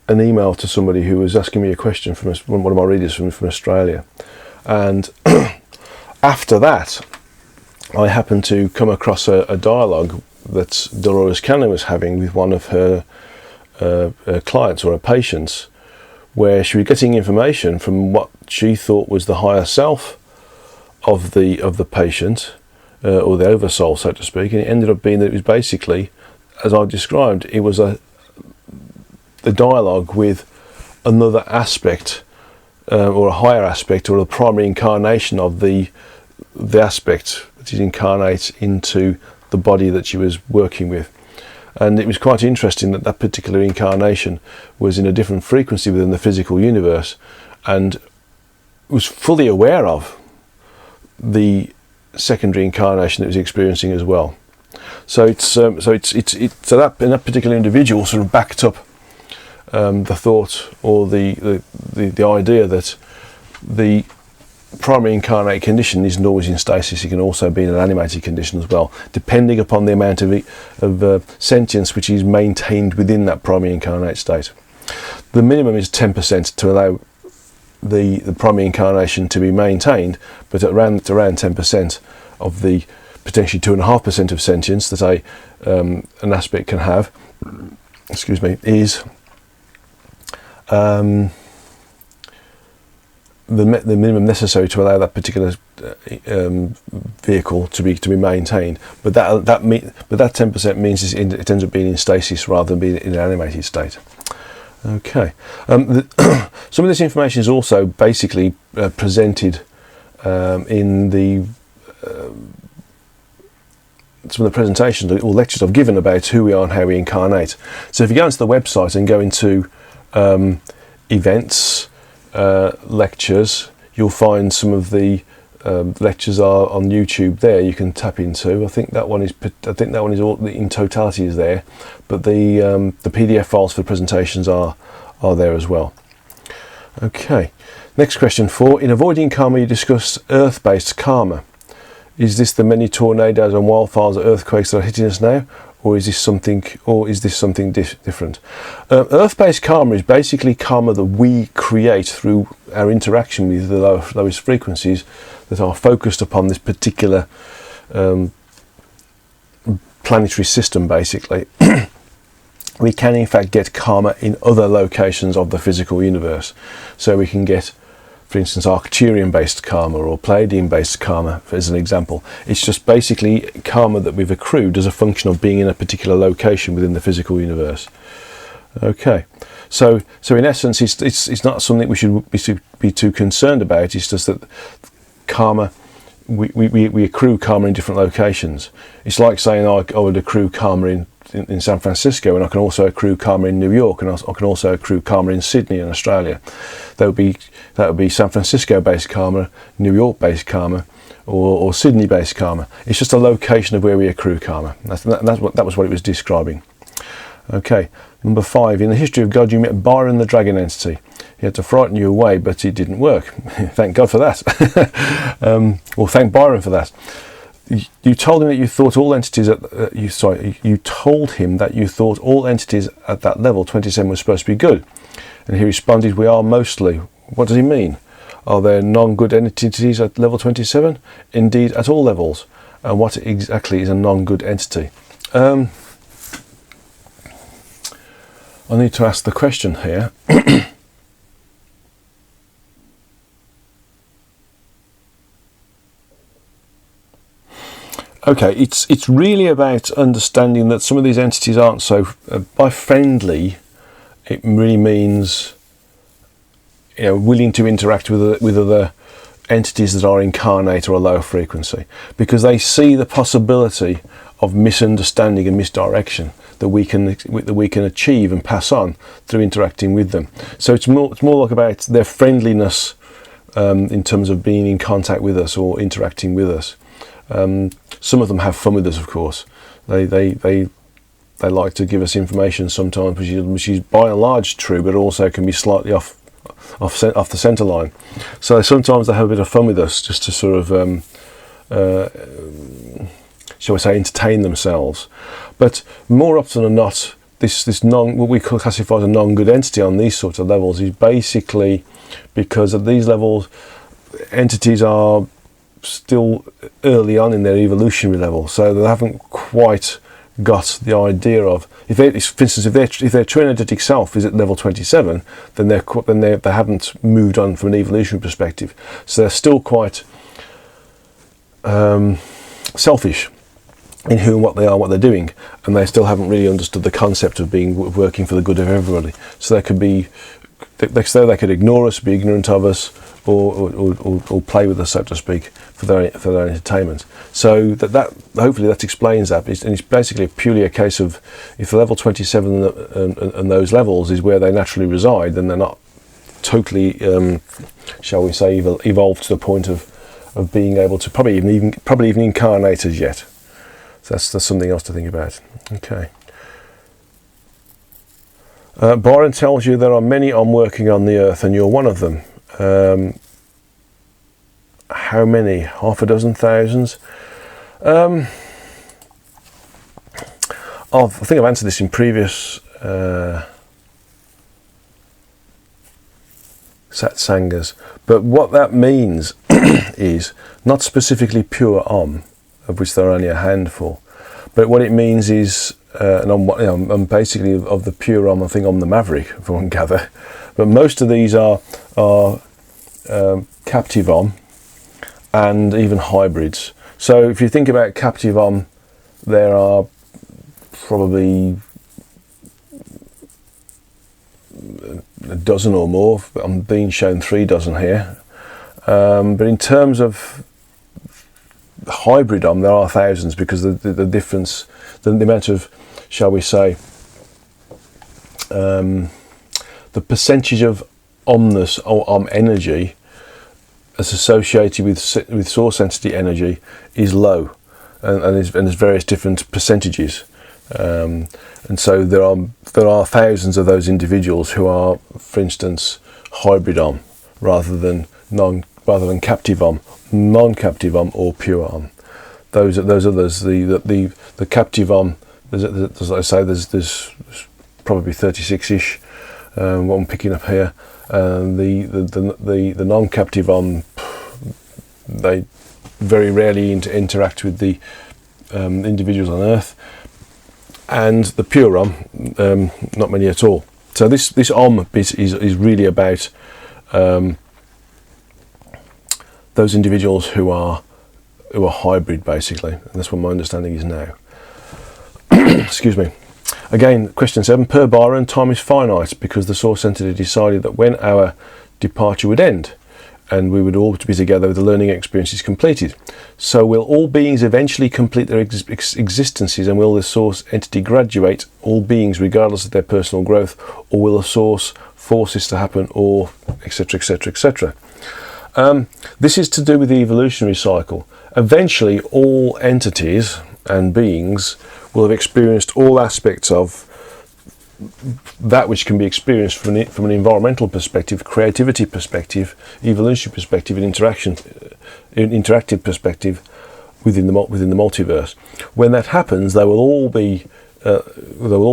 an email to somebody who was asking me a question from one of my readers from Australia, and after that I happened to come across a dialogue that Dolores Cannon was having with one of her clients or her patients, where she was getting information from what she thought was the higher self of the patient, or the oversoul, so to speak, and it ended up being that it was basically, as I described, it was the dialogue with another aspect, or a higher aspect, or a primary incarnation of the aspect that is incarnate into the body that she was working with. And it was quite interesting that that particular incarnation was in a different frequency within the physical universe, and was fully aware of the secondary incarnation that it was experiencing as well. So so that in that particular individual sort of backed up the thought, or the idea that the primary incarnate condition isn't always in stasis. It can also be in an animated condition as well, depending upon the amount of sentience which is maintained within that primary incarnate state. The minimum is 10% to allow the primary incarnation to be maintained, but at around 10% of the potentially 2.5% of sentience that an aspect can have, excuse me, is the minimum necessary to allow that particular vehicle to be maintained. But that 10% means it ends up being in stasis rather than being in an animated state. Okay. Some of this information is also basically presented in some of the presentations or lectures I've given about who we are and how we incarnate. So if you go onto the website and go into events, lectures, you'll find some of the lectures are on YouTube there. You can tap into. I think that one is all in totality is there, but the PDF files for the presentations are there as well. Okay. Next question 4. In avoiding karma, you discuss earth-based karma. Is this the many tornadoes and wildfires or earthquakes that are hitting us now, or is this something different? Earth-based karma is basically karma that we create through our interaction with the lowest frequencies that are focused upon this particular planetary system, basically. We can in fact get karma in other locations of the physical universe. So we can get, for instance, Arcturian-based karma or Pleiadian-based karma, as an example. It's just basically karma that we've accrued as a function of being in a particular location within the physical universe. Okay, so in essence, it's not something we should be too concerned about. It's just that karma, we accrue karma in different locations. It's like saying I would accrue karma in San Francisco, and I can also accrue karma in New York, and I can also accrue karma in Sydney in Australia. That would be San Francisco-based karma, New York-based karma, or Sydney-based karma. It's just a location of where we accrue karma. That was what it was describing. Okay, number 5. In the history of God, you met Byron, the dragon entity. He had to frighten you away, but it didn't work. Thank God for that. Well, thank Byron for that. You told him that you thought all entities you told him that you thought all entities at that level 27 was supposed to be good, and he responded, "We are mostly." What does he mean? Are there non-good entities at level 27? Indeed, at all levels. And what exactly is a non-good entity? I need to ask the question here. Okay, it's really about understanding that some of these entities aren't so. By friendly, it really means willing to interact with other entities that are incarnate or a lower frequency, because they see the possibility of misunderstanding and misdirection that we can achieve and pass on through interacting with them. So it's more like about their friendliness in terms of being in contact with us or interacting with us. Some of them have fun with us, of course. They like to give us information sometimes, which is by and large true, but also can be slightly off the centre line. So sometimes they have a bit of fun with us, just to sort of, shall we say, entertain themselves. But more often than not, what we classify as a non-good entity on these sorts of levels is basically because at these levels, entities are still early on in their evolutionary level, so they haven't quite got the idea of, for instance, if their true energetic self is at level 27, then they haven't moved on from an evolutionary perspective, so they're still quite selfish in who and what they are, what they're doing, and they still haven't really understood the concept of working for the good of everybody. So they could ignore us, be ignorant of us, or play with us, so to speak, for their entertainment. So that hopefully that explains that. And it's basically purely a case of, if the level 27 and those levels is where they naturally reside, then they're not totally, shall we say, evolved to the point of being able to probably even incarnate as yet. So that's something else to think about. Okay. Byron tells you there are many working on the earth, and you're one of them. How many? Half a dozen, thousands? I think I've answered this in previous Satsangas, but what that means is not specifically pure Om, of which there are only a handful, but what it means is, and I'm basically of the pure Om. I think I'm the Maverick, if one can gather, but most of these are captive Om and even hybrids. So if you think about captive Om, there are probably a dozen or more. I'm being shown 3 dozen here. But in terms of hybrid Om, there are thousands, because the difference, the amount of, shall we say, the percentage of Omness or Om energy as associated with source entity energy is low, and there's various different percentages. And so there are thousands of those individuals who are, for instance, hybrid Om rather than captive Om, non-captive Om, or pure Om. Those others, the captive Om, as I say, there's probably 36-ish. What I'm picking up here, the non-captive Om, they very rarely interact with the individuals on Earth. And the pure Om, not many at all. So this Om is really about those individuals who are hybrid, basically, and that's what my understanding is now. Excuse me. Again, question 7. Per Byron, time is finite because the source entity decided that when our departure would end, and we would all be together with the learning experiences completed. So will all beings eventually complete their existences, and will the source entity graduate all beings regardless of their personal growth, or will the source force this to happen, or etc, etc, etc? This is to do with the evolutionary cycle. Eventually all entities and beings will have experienced all aspects of that which can be experienced from an environmental perspective, creativity perspective, evolutionary perspective, and interactive perspective within the multiverse. When that happens, they will all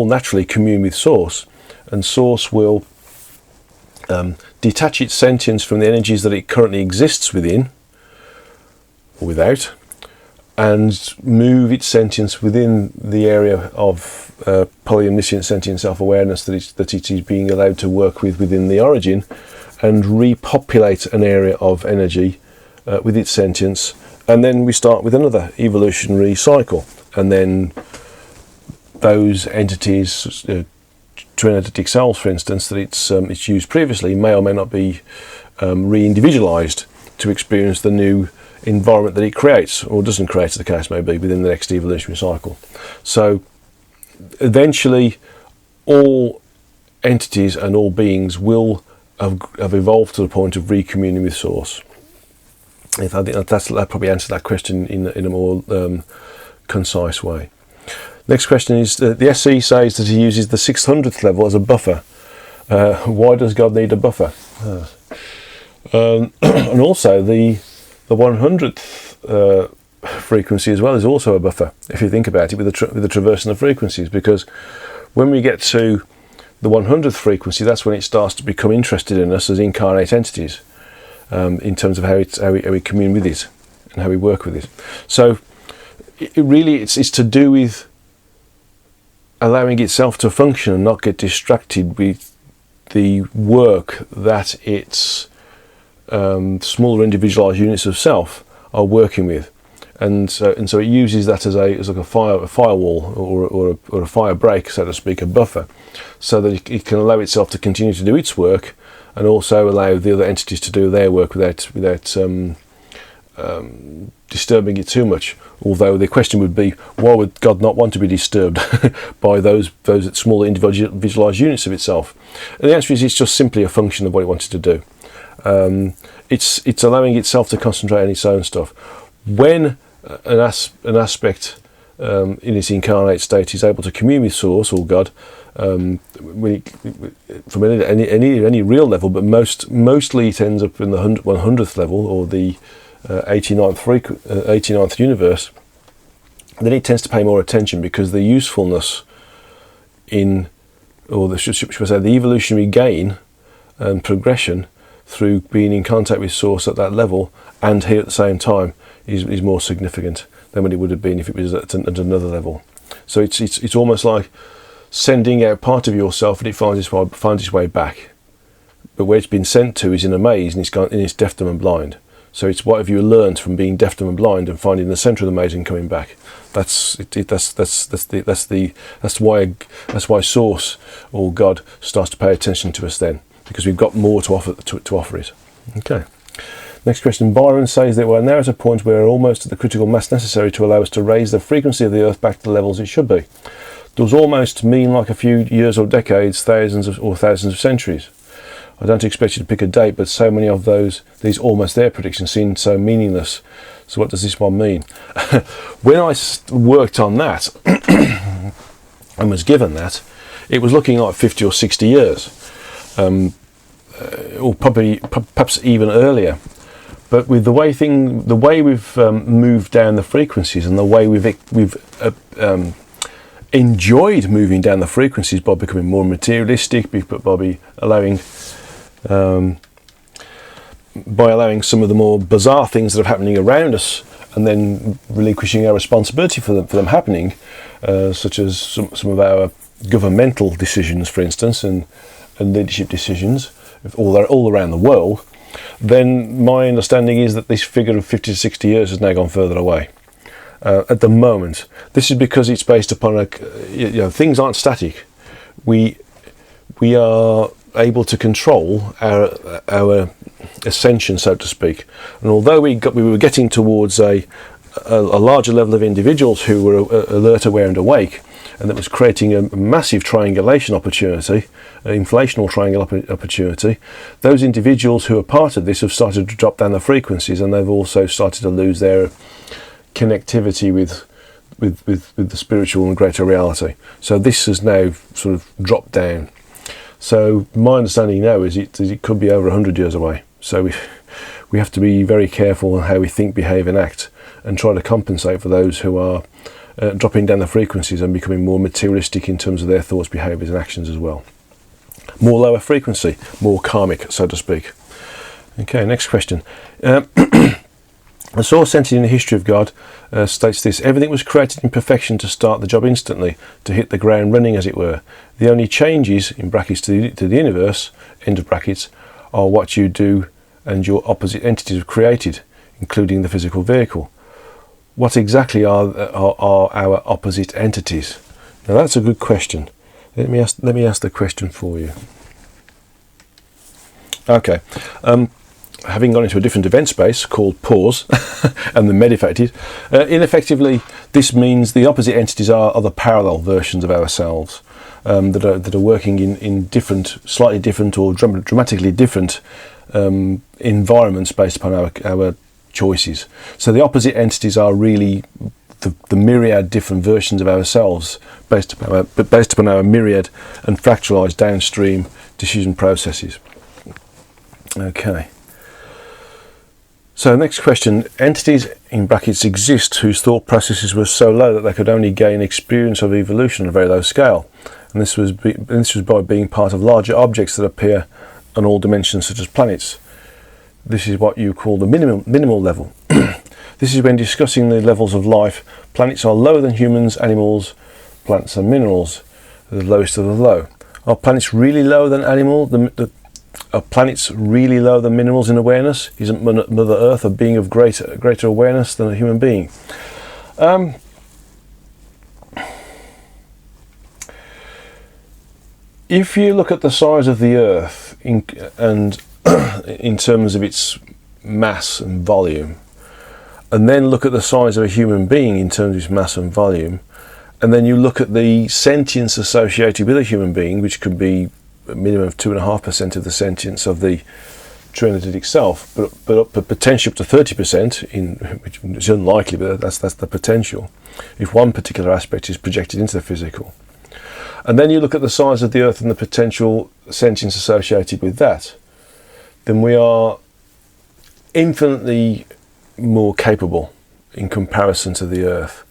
naturally commune with Source, and Source will detach its sentience from the energies that it currently exists within or without, and move its sentience within the area of polyomniscient sentient self-awareness that it is being allowed to work within the origin, and repopulate an area of energy with its sentience, and then we start with another evolutionary cycle, and then those entities, twin-entity cells, for instance, that it's used previously, may or may not be re-individualized to experience the new environment that it creates, or doesn't create, as the case may be, within the next evolutionary cycle. So eventually all entities and all beings will have evolved to the point of recommuning with Source. I think that probably answers that question in a more concise way. Next question is, the SC says that he uses the 600th level as a buffer. Why does God need a buffer? And also the 100th frequency as well is also a buffer, if you think about it, with the traversing of frequencies, because when we get to the 100th frequency, that's when it starts to become interested in us as incarnate entities, in terms of how we commune with it and how we work with it. So it's to do with allowing itself to function and not get distracted with the work that its smaller individualized units of self are working with. and so it uses that as like a firewall or a fire break, so to speak, a buffer, so that it can allow itself to continue to do its work, and also allow the other entities to do their work without disturbing it too much. Although the question would be, why would God not want to be disturbed by those smaller individualized units of itself? And the answer is, it's just simply a function of what it wanted to do. It's allowing itself to concentrate on its own stuff. When an aspect in its incarnate state is able to commune with Source or God, from any real level, but mostly it ends up in the 100th level, or the 89th universe, then it tends to pay more attention, because the usefulness should I say, the evolutionary gain and progression through being in contact with Source at that level and here at the same time is more significant than what it would have been if it was at another level. So it's almost like sending out part of yourself, and it finds its way back. But where it's been sent to is in a maze, and it's deaf, dumb and blind. So it's what have you learned from being deaf, dumb and blind and finding the centre of the maze and coming back. That's why Source or God starts to pay attention to us then, because we've got more to offer it. Okay. Next question. Byron says that we're now at a point where we're almost at the critical mass necessary to allow us to raise the frequency of the Earth back to the levels it should be. Does almost mean like a few years or decades, thousands of centuries? I don't expect you to pick a date, but so many of these almost there predictions seem so meaningless. So what does this one mean? When I worked on that and was given that, it was looking like 50 or 60 years, or perhaps even earlier. But with the way we've moved down the frequencies, and the way we've enjoyed moving down the frequencies by becoming more materialistic, by allowing some of the more bizarre things that are happening around us, and then relinquishing our responsibility for them happening, such as some of our governmental decisions, for instance, and leadership decisions all around the world, then my understanding is that this figure of 50 to 60 years has now gone further away. At the moment, this is because it's based upon things aren't static. We are able to control our ascension, so to speak. And although we were getting towards a larger level of individuals who were alert, aware, and awake, and that was creating a massive triangulation opportunity, inflational triangle opportunity, those individuals who are part of this have started to drop down the frequencies, and they've also started to lose their connectivity with the spiritual and greater reality. So this has now sort of dropped down. So my understanding now is it could be over 100 years away. So we have to be very careful on how we think, behave and act, and try to compensate for those who are dropping down the frequencies and becoming more materialistic in terms of their thoughts, behaviours and actions as well. More lower frequency, more karmic, so to speak. Okay, next question. A source centered in the history of God states this: everything was created in perfection to start the job instantly, to hit the ground running, as it were. The only changes, in brackets, to the universe, end of brackets, are what you do and your opposite entities have created, including the physical vehicle. What exactly are our opposite entities? Now that's a good question. Let me ask the question for you. Okay. Having gone into a different event space called pause and then meditated, ineffectively this means the opposite entities are the parallel versions of ourselves that are working in different, slightly different or dramatically different environments based upon our choices. So the opposite entities are really the myriad different versions of ourselves based upon our myriad and fractalized downstream decision processes. Okay. So next question: entities, in brackets, exist whose thought processes were so low that they could only gain experience of evolution on a very low scale, and this was by being part of larger objects that appear on all dimensions, such as planets. This is what you call the minimal level. This is when discussing the levels of life. Planets are lower than humans, animals, plants and minerals, the lowest of the low. Are planets really lower than animals? Are planets really lower than minerals in awareness? Isn't Mother Earth a being of greater awareness than a human being? If you look at the size of the Earth and in terms of its mass and volume, and then look at the size of a human being in terms of its mass and volume, and then you look at the sentience associated with a human being, which could be a minimum of 2.5% of the sentience of the Trinity itself, but up to potential up to 30%, which is unlikely, but that's the potential, if one particular aspect is projected into the physical. And then you look at the size of the Earth and the potential sentience associated with that, then we are infinitely more capable in comparison to the Earth,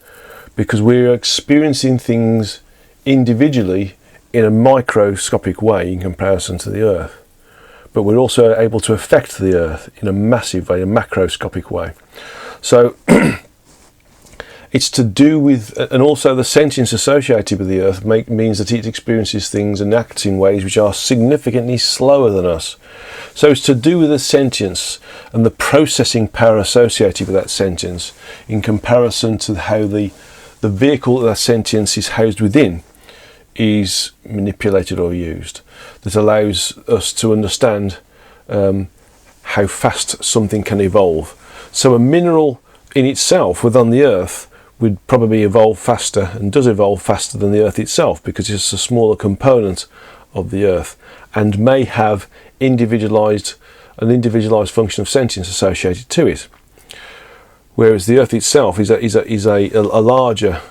because we're experiencing things individually in a microscopic way in comparison to the Earth. But we're also able to affect the Earth in a massive way, a macroscopic way. So it's to do with, and also the sentience associated with the Earth means that it experiences things and acts in ways which are significantly slower than us. So it's to do with the sentience and the processing power associated with that sentience in comparison to how the vehicle that sentience is housed within is manipulated or used, that allows us to understand how fast something can evolve. So a mineral in itself within the Earth would probably evolve faster, and does evolve faster than the Earth itself, because it's a smaller component of the Earth and may have an individualized function of sentience associated to it. Whereas the Earth itself is a larger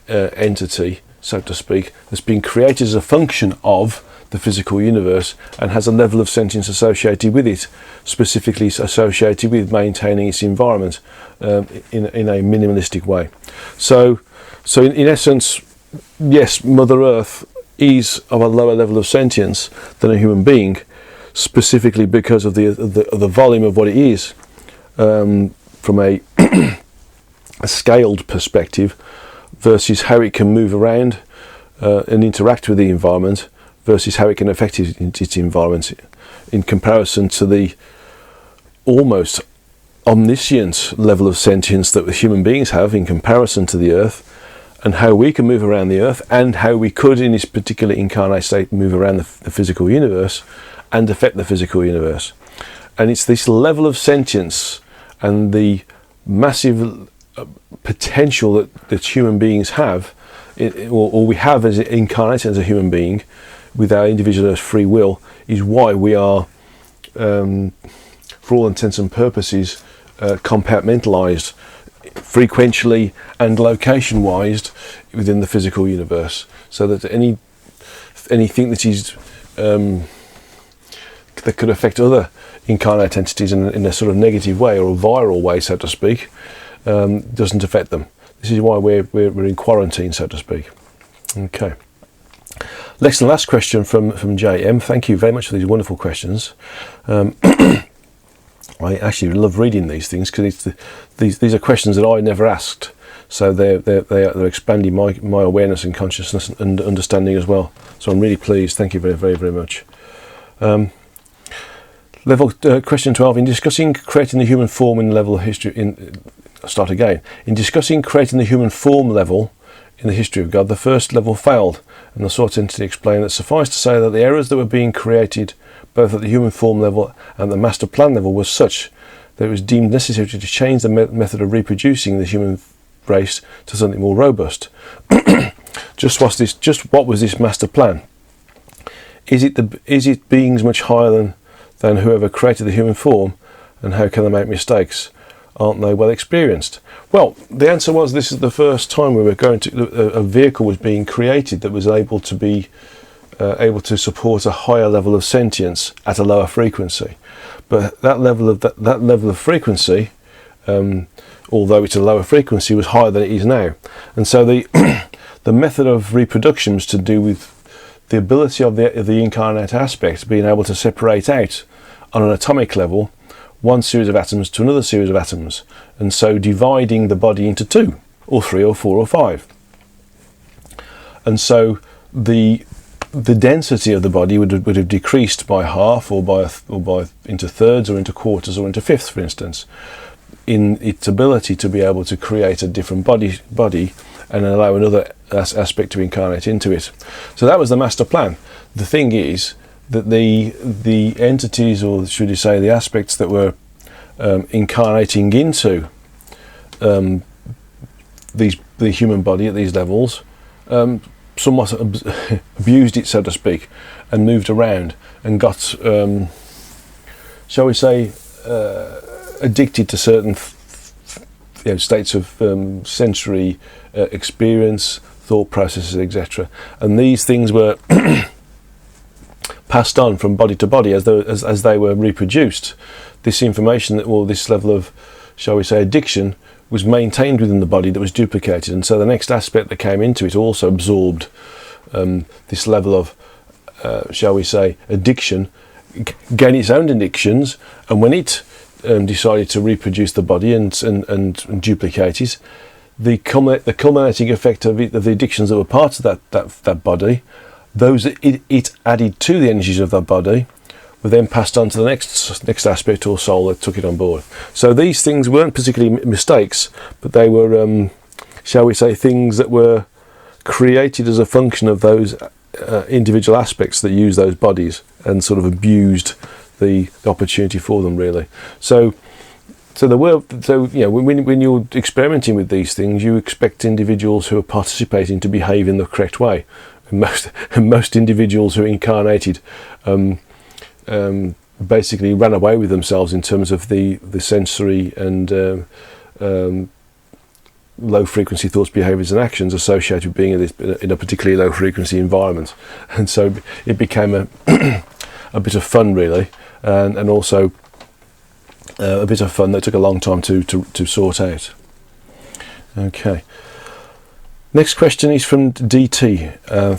entity, so to speak, that's been created as a function of the physical universe and has a level of sentience associated with it, specifically associated with maintaining its environment in a minimalistic way. So in essence, yes, Mother Earth is of a lower level of sentience than a human being, specifically because of the volume of what it is, from a scaled perspective, versus how it can move around and interact with the environment, versus how it can affect its environment in comparison to the almost omniscient level of sentience that human beings have in comparison to the Earth, and how we can move around the Earth, and how we could in this particular incarnate state move around the physical universe and affect the physical universe. And it's this level of sentience and the massive potential that human beings have, or we have as incarnated as a human being with our individual free will, is why we are, for all intents and purposes, compartmentalized frequentially and location wise within the physical universe, so that anything that is that could affect other incarnate entities in a sort of negative way, or a viral way, so to speak, doesn't affect them. This is why we're in quarantine, so to speak. Okay. Next and last question from JM. Thank you very much for these wonderful questions. I actually love reading these things, because these are questions that I never asked, so they're expanding my awareness and consciousness and understanding as well. So I'm really pleased. Thank you very, very, very much. Question 12. In discussing creating the human form in level history, In discussing creating the human form level in the history of God, the first level failed, and the source entity explained that suffice to say that the errors that were being created both at the human form level and the master plan level was such that it was deemed necessary to change the method of reproducing the human race to something more robust. Just what was this master plan? Is it beings much higher than whoever created the human form, and how can they make mistakes? Aren't they well experienced? Well, the answer was, this is the first time we were going to, a vehicle was being created that was able to be able to support a higher level of sentience at a lower frequency. But that level of frequency, although it's a lower frequency, was higher than it is now. And so the method of reproduction was to do with the ability of the incarnate aspect being able to separate out on an atomic level one series of atoms to another series of atoms, and so dividing the body into 2 or 3 or 4 or 5. And so the the density of the body would have decreased by half, or by into thirds, or into quarters, or into fifths, for instance, in its ability to be able to create a different body and allow another aspect to incarnate into it. So that was the master plan. The thing is that the entities, or should you say the aspects that were incarnating into the human body at these levels, somewhat abused it, so to speak, and moved around and got, shall we say, addicted to certain states of sensory experience, thought processes, etc. And these things were passed on from body to body as they were reproduced. This information, or this level of, shall we say, addiction, was maintained within the body that was duplicated, and so the next aspect that came into it also absorbed this level of, shall we say, addiction, gained its own addictions, and when it decided to reproduce the body and duplicate it, the culminating effect of the addictions that were parts of that body, those it added to the energies of that body, were then passed on to the next aspect or soul that took it on board. So these things weren't particularly mistakes, but they were, shall we say, things that were created as a function of those individual aspects that use those bodies, and sort of abused the opportunity for them, really. So when you're experimenting with these things, you expect individuals who are participating to behave in the correct way. And most individuals who incarnated basically ran away with themselves in terms of the sensory and low frequency thoughts, behaviours and actions associated with being in a particularly low frequency environment. And so it became a bit of fun, really, and also a bit of fun that took a long time to sort out. Okay. Next question is from DT,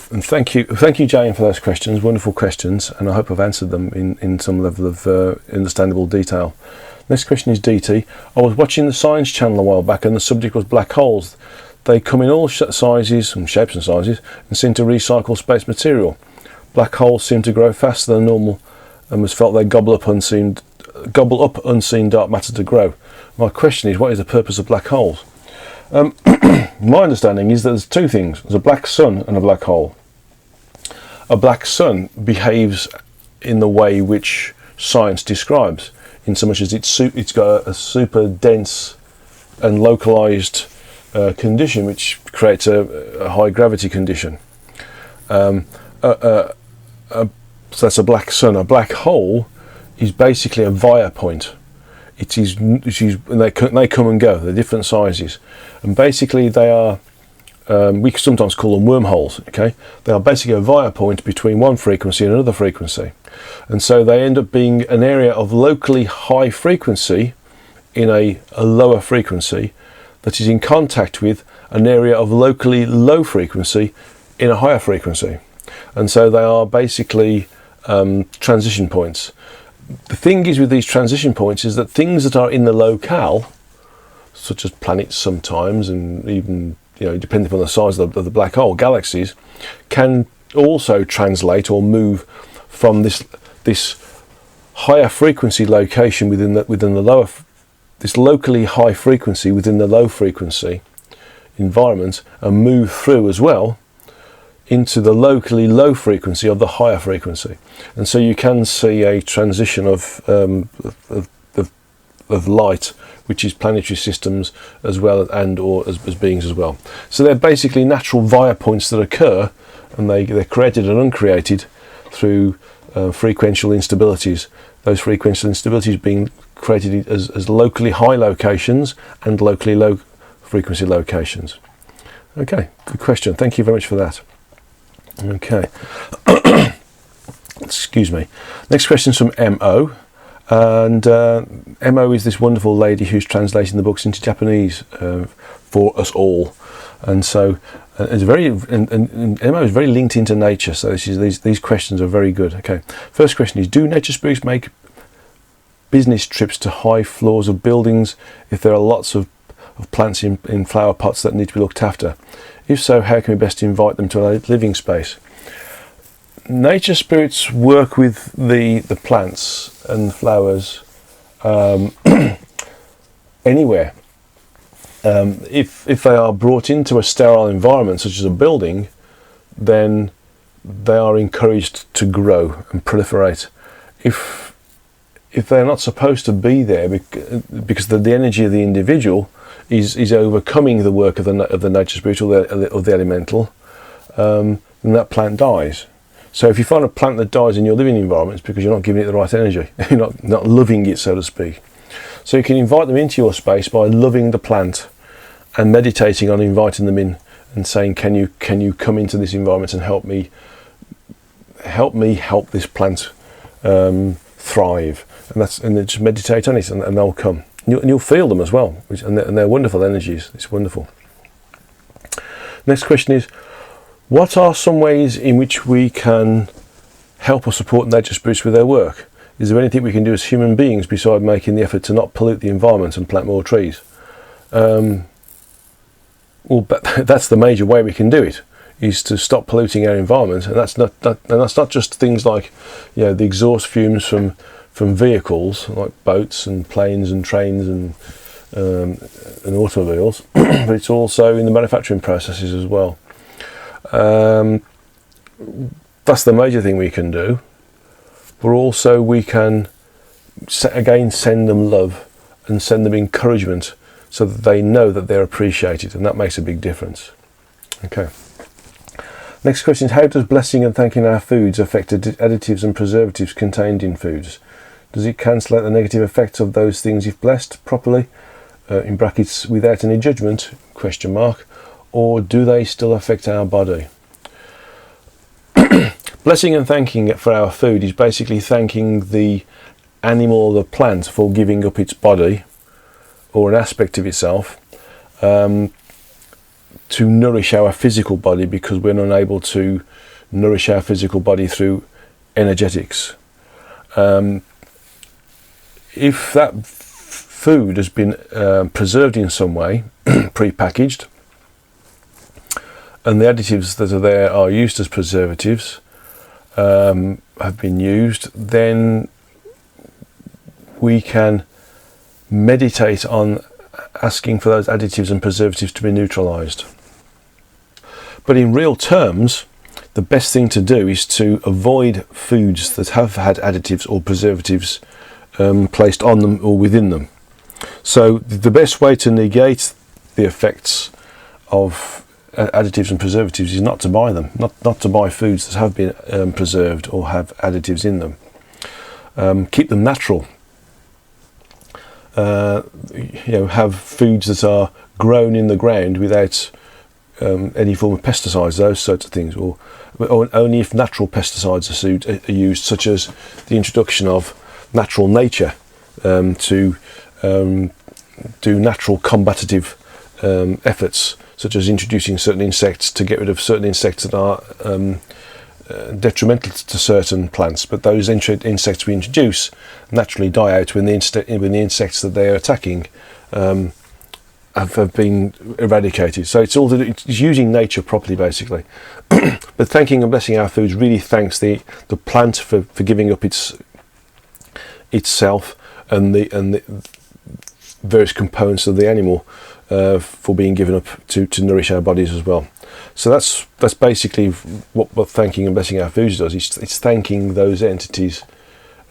and thank you, Jane, for those questions. Wonderful questions, and I hope I've answered them in some level of understandable detail. Next question is DT. I was watching the Science Channel a while back, and the subject was black holes. They come in all sizes and shapes and sizes, and seem to recycle space material. Black holes seem to grow faster than normal, and was felt they gobble up unseen dark matter to grow. My question is, what is the purpose of black holes? My understanding is that there's two things. There's a black sun and a black hole. A black sun behaves in the way which science describes, in so much as it's got a super dense and localized condition which creates a high gravity condition. So that's a black sun. A black hole is basically a via point. It is they come and go. They're different sizes, and basically they are. We sometimes call them wormholes. Okay, they are basically a via point between one frequency and another frequency, and so they end up being an area of locally high frequency in a lower frequency that is in contact with an area of locally low frequency in a higher frequency, and so they are basically transition points. The thing is with these transition points is that things that are in the locale, such as planets sometimes, and even, depending upon the size of the black hole, galaxies, can also translate or move from this higher frequency location within the lower, this locally high frequency within the low frequency environment, and move through as well into the locally low frequency of the higher frequency. And so you can see a transition of light, which is planetary systems as well, and or as beings as well. So they're basically natural via points that occur, and they're created and uncreated through frequential instabilities. Those frequential instabilities being created as locally high locations and locally low frequency locations. Okay, good question. Thank you very much for that. Okay. Excuse me. Next question is from MO, and MO is this wonderful lady who's translating the books into Japanese for us all, and so it's and MO is very linked into nature. So these questions are very good. Okay. First question is: do nature spirits make business trips to high floors of buildings if there are lots of plants in flower pots that need to be looked after? If so, how can we best invite them to a living space? nature spirits work with the plants and flowers anywhere. If they are brought into a sterile environment, such as a building, then they are encouraged to grow and proliferate. If they're not supposed to be there because the energy of the individual is overcoming the work of the nature spirit or the elemental, then that plant dies. So if you find a plant that dies in your living environment, it's because you're not giving it the right energy. You're not loving it, so to speak. So you can invite them into your space by loving the plant and meditating on inviting them in and saying, can you come into this environment and help me help this plant thrive, and then just meditate on it, and they'll come. And you'll feel them as well, and they're wonderful energies. It's wonderful. Next question is, what are some ways in which we can help or support nature spirits with their work? Is there anything we can do as human beings besides making the effort to not pollute the environment and plant more trees? Well, that's the major way we can do it, is to stop polluting our environment, and that's not just things like, the exhaust fumes from vehicles like boats and planes and trains and automobiles, but it's also in the manufacturing processes as well. That's the major thing we can do. But also we can again send them love and send them encouragement, so that they know that they're appreciated, and that makes a big difference. Okay. Next question is, how does blessing and thanking our foods affect additives and preservatives contained in foods? Does it cancel out the negative effects of those things if blessed properly, in brackets, without any judgment, ? Or do they still affect our body? Blessing and thanking for our food is basically thanking the animal or the plant for giving up its body or an aspect of itself to nourish our physical body, because we're unable to nourish our physical body through energetics. If that food has been preserved in some way, pre-packaged, and the additives that are there are used as preservatives, have been used, then we can meditate on asking for those additives and preservatives to be neutralized. But in real terms, the best thing to do is to avoid foods that have had additives or preservatives placed on them or within them. So the best way to negate the effects of additives and preservatives is not to buy them, not to buy foods that have been preserved or have additives in them. Keep them natural. Have foods that are grown in the ground without any form of pesticides, those sorts of things, or only if natural pesticides are used, such as the introduction of natural nature to do natural combative efforts, such as introducing certain insects to get rid of certain insects that are detrimental to certain plants. But those insects we introduce naturally die out when the insects that they are attacking have been eradicated. So it's using nature properly, basically. But thanking and blessing our foods really thanks the plant for giving up itself and the various components of the animal for being given up to nourish our bodies as well. So that's basically what thanking and blessing our foods does. It's thanking those entities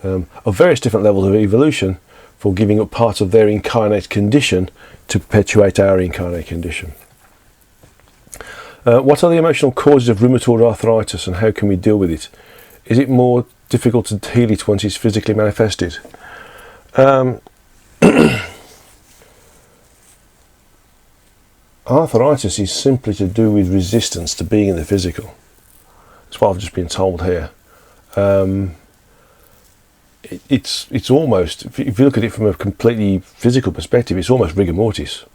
of various different levels of evolution for giving up part of their incarnate condition to perpetuate our incarnate condition. What are the emotional causes of rheumatoid arthritis, and how can we deal with it? Is it more difficult to heal it once it's physically manifested? Arthritis is simply to do with resistance to being in the physical. That's what I've just been told here. It's almost, if you look at it from a completely physical perspective, it's almost rigor mortis.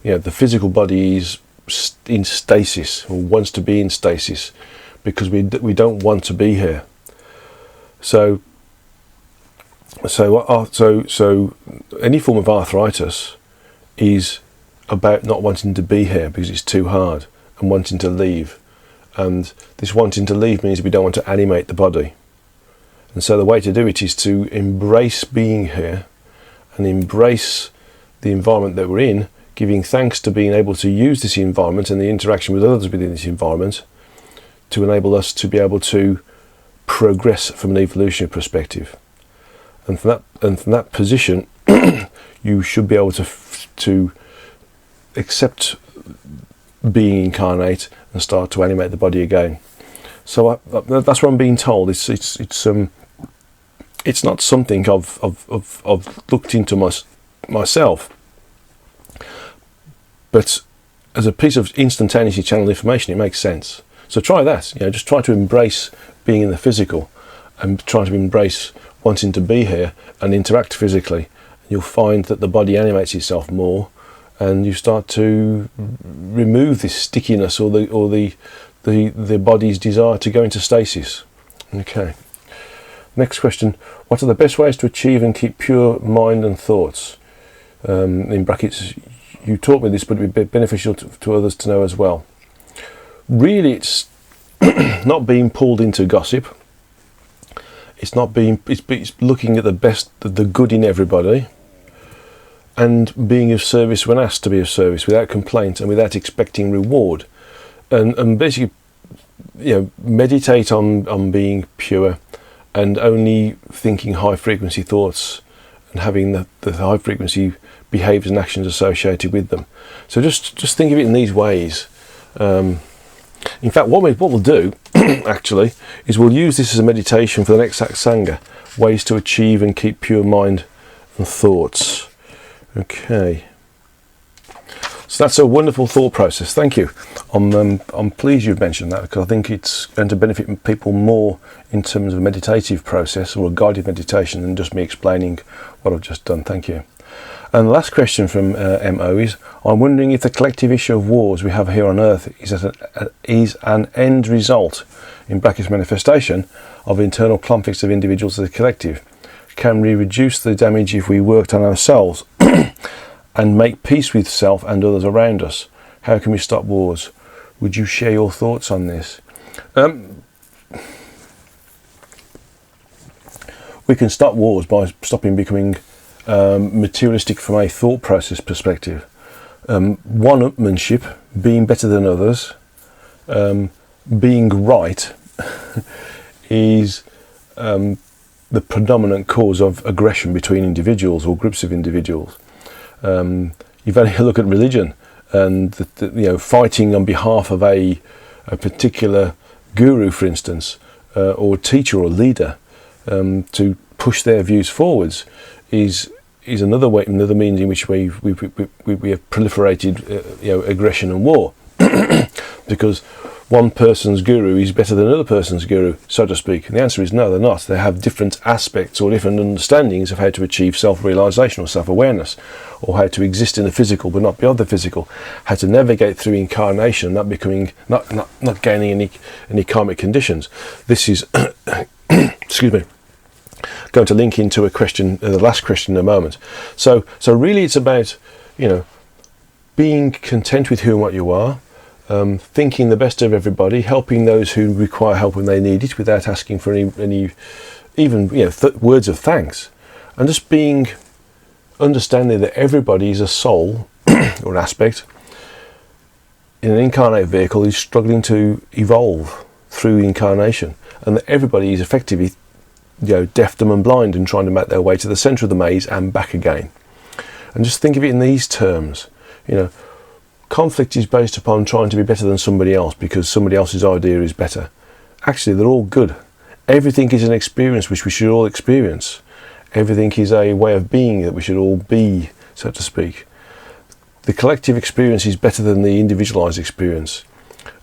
The physical body is in stasis, or wants to be in stasis, because we don't want to be here. So any form of arthritis is about not wanting to be here because it's too hard and wanting to leave. and this wanting to leave means we don't want to animate the body. And so the way to do it is to embrace being here and embrace the environment that we're in, giving thanks to being able to use this environment and the interaction with others within this environment to enable us to be able to progress from an evolutionary perspective. And from that position, you should be able to accept being incarnate and start to animate the body again. So that's what I'm being told. It's not something I've looked into myself, but as a piece of instantaneously channeled information, it makes sense. So try that. Just try to embrace being in the physical, and try to embrace wanting to be here and interact physically. You'll find that the body animates itself more, and you start to remove this stickiness or the body's desire to go into stasis. Okay. Next question: what are the best ways to achieve and keep pure mind and thoughts? In brackets, you taught me this, but it would be beneficial to others to know as well. Really, it's not being pulled into gossip. It's looking at the good in everybody, and being of service when asked to be of service, without complaint and without expecting reward, and basically, meditate on being pure, and only thinking high frequency thoughts, and having the high frequency behaviours and actions associated with them. So just think of it in these ways. In fact, what we'll do actually is we'll use this as a meditation for the next Satsanga, ways to achieve and keep pure mind and thoughts. Okay, so that's a wonderful thought process. Thank you. I'm pleased you've mentioned that, because I think it's going to benefit people more in terms of a meditative process or a guided meditation than just me explaining what I've just done. Thank you. And the last question from MO is: I'm wondering if the collective issue of wars we have here on Earth is an end result, in brackets manifestation, of internal conflicts of individuals to the collective. Can we reduce the damage if we worked on ourselves and make peace with self and others around us? How can we stop wars? Would you share your thoughts on this? We can stop wars by stopping becoming materialistic from a thought process perspective. One-upmanship, being better than others, being right is the predominant cause of aggression between individuals or groups of individuals. You've only look at religion, and fighting on behalf of a particular guru, for instance, or teacher or leader, to push their views forwards is another means in which we have proliferated aggression and war. Because one person's guru is better than another person's guru, so to speak. And the answer is no, they're not. They have different aspects or different understandings of how to achieve self-realization or self-awareness, or how to exist in the physical but not beyond the physical, how to navigate through incarnation, not gaining any karmic conditions. This is excuse me, going to link into a question, the last question in a moment. So really it's about being content with who and what you are, thinking the best of everybody, helping those who require help when they need it without asking for any even words of thanks, and just understanding that everybody is a soul or an aspect in an incarnate vehicle is struggling to evolve through incarnation, and that everybody is effectively deaf, dumb and blind and trying to make their way to the centre of the maze and back again. And just think of it in these terms. Conflict is based upon trying to be better than somebody else because somebody else's idea is better. Actually, they're all good. Everything is an experience which we should all experience. Everything is a way of being that we should all be, so to speak. The collective experience is better than the individualized experience.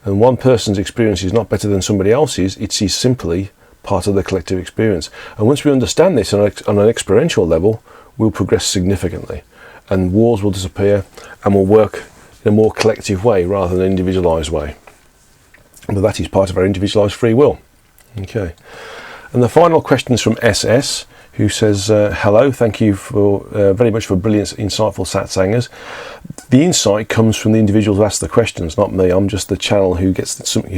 And one person's experience is not better than somebody else's, it's simply part of the collective experience. And once we understand this on an experiential level, we'll progress significantly. And wars will disappear, and we'll work in a more collective way rather than an individualized way. But that is part of our individualized free will. Okay. And the final question is from SS. who says, hello, thank you for very much for brilliant, insightful Satsangas. The insight comes from the individuals who ask the questions, not me. I'm just the channel who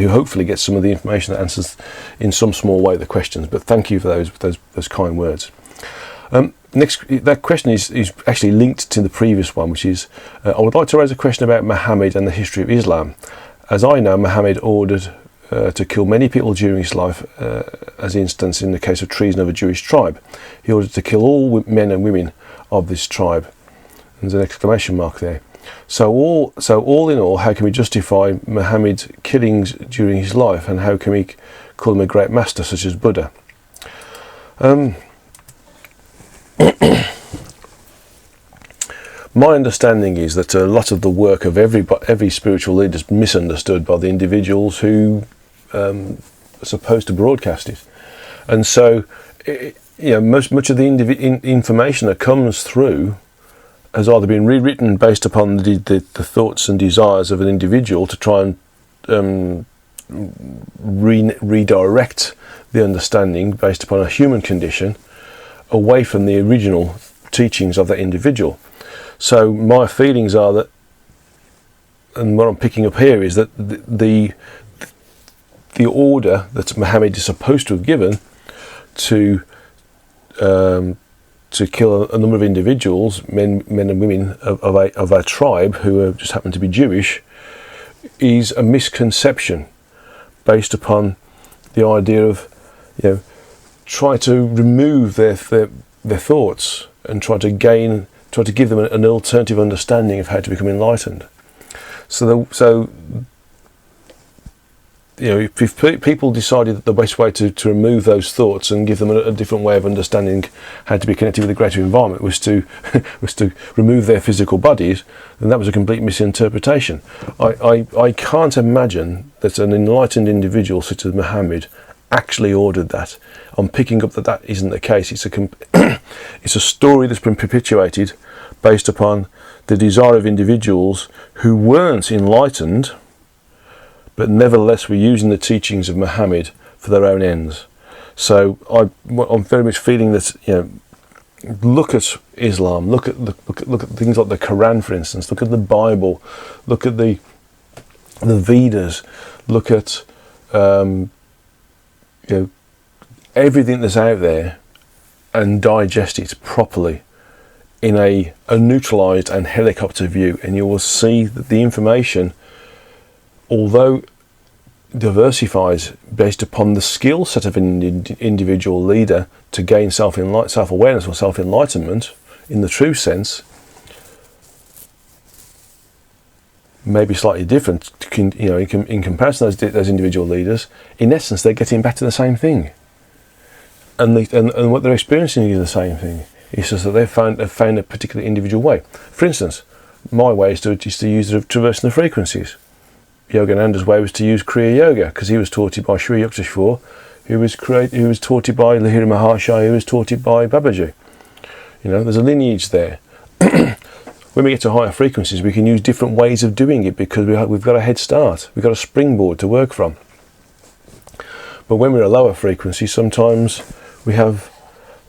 hopefully gets some of the information that answers in some small way the questions. But thank you for those kind words. Next, that question is actually linked to the previous one, which is, I would like to raise a question about Muhammad and the history of Islam. As I know, Muhammad ordered to kill many people during his life, as instance in the case of treason of a Jewish tribe. He ordered to kill all men and women of this tribe. There's an exclamation mark there. So all in all, how can we justify Muhammad's killings during his life, and how can we call him a great master such as Buddha? My understanding is that a lot of the work of every spiritual leader is misunderstood by the individuals who are supposed to broadcast it, and so much of the information that comes through has either been rewritten based upon the thoughts and desires of an individual to try and redirect the understanding based upon a human condition away from the original teachings of that individual. So my feelings are that, and what I'm picking up here is that the order that Muhammad is supposed to have given to kill a number of individuals, men and women of our tribe who just happen to be Jewish, is a misconception based upon the idea of try to remove their thoughts and try to give them an alternative understanding of how to become enlightened. If people decided that the best way to remove those thoughts and give them a different way of understanding how to be connected with the greater environment was to remove their physical bodies, then that was a complete misinterpretation. I can't imagine that an enlightened individual such as Muhammad actually ordered that. I'm picking up that isn't the case. It's a story that's been perpetuated based upon the desire of individuals who weren't enlightened, but nevertheless were using the teachings of Muhammad for their own ends. So I'm very much feeling that look at Islam, look at things like the Quran, for instance. Look at the Bible, look at the Vedas, look at everything that's out there, and digest it properly in a neutralized and helicopter view, and you will see that the information, although diversifies based upon the skill set of an individual leader to gain self-awareness or self-enlightenment in the true sense, may be slightly different in comparison to those individual leaders. In essence, they're getting back to the same thing, and what they're experiencing is the same thing. It's just that they've found a particular individual way. For instance, my way is to use traversing the frequencies. Yogananda's way was to use Kriya Yoga, because he was taught it by Sri Yukteswar, who was taught it by Lahiri Maharshi, who was taught it by Babaji. There's a lineage there. When we get to higher frequencies, we can use different ways of doing it because we've got a head start. We've got a springboard to work from. But when we're a lower frequency, sometimes we have,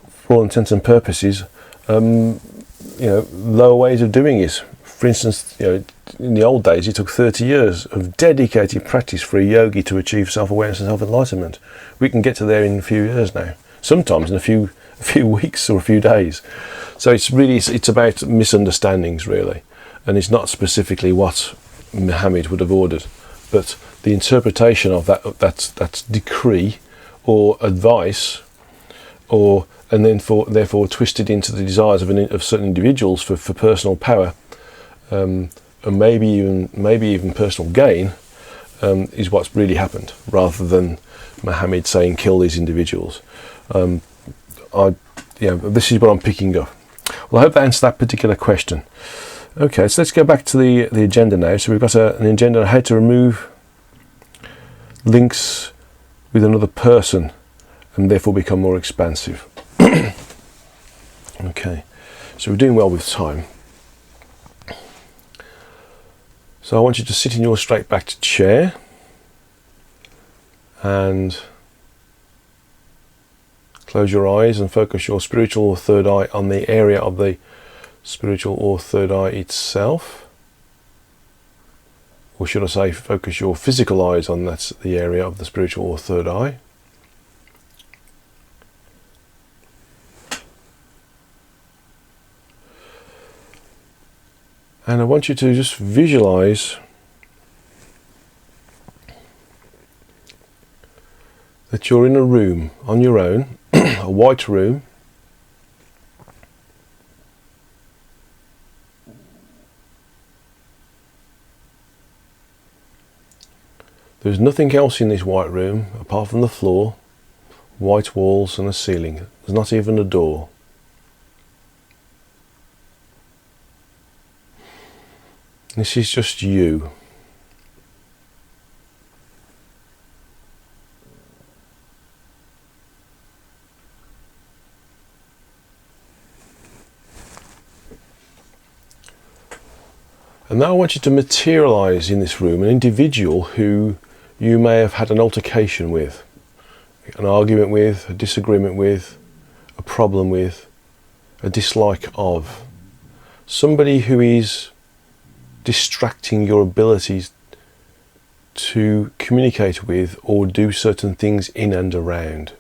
for all intents and purposes, lower ways of doing it. For instance, in the old days, it took 30 years of dedicated practice for a yogi to achieve self-awareness and self-enlightenment. We can get to there in a few years now, sometimes in a few weeks or a few days. So it's about misunderstandings, really, and it's not specifically what Muhammad would have ordered, but the interpretation of that decree or advice, and then therefore twisted into the desires of certain individuals for personal power, and maybe even personal gain, is what's really happened, rather than Muhammad saying kill these individuals. This is what I'm picking up. Well, I hope that answers that particular question. Okay, so let's go back to the agenda now. So we've got an agenda on how to remove links with another person and therefore become more expansive. Okay, so we're doing well with time. So I want you to sit in your straight backed chair Close your eyes and focus your spiritual or third eye on the area of the spiritual or third eye itself. Or should I say, focus your physical eyes on the area of the spiritual or third eye. And I want you to just visualize that you're in a room on your own, a white room. There's nothing else in this white room apart from the floor, white walls and a ceiling. There's not even a door. This is just you. And now I want you to materialize in this room an individual who you may have had an altercation with, an argument with, a disagreement with, a problem with, a dislike of. Somebody who is distracting your abilities to communicate with or do certain things in and around.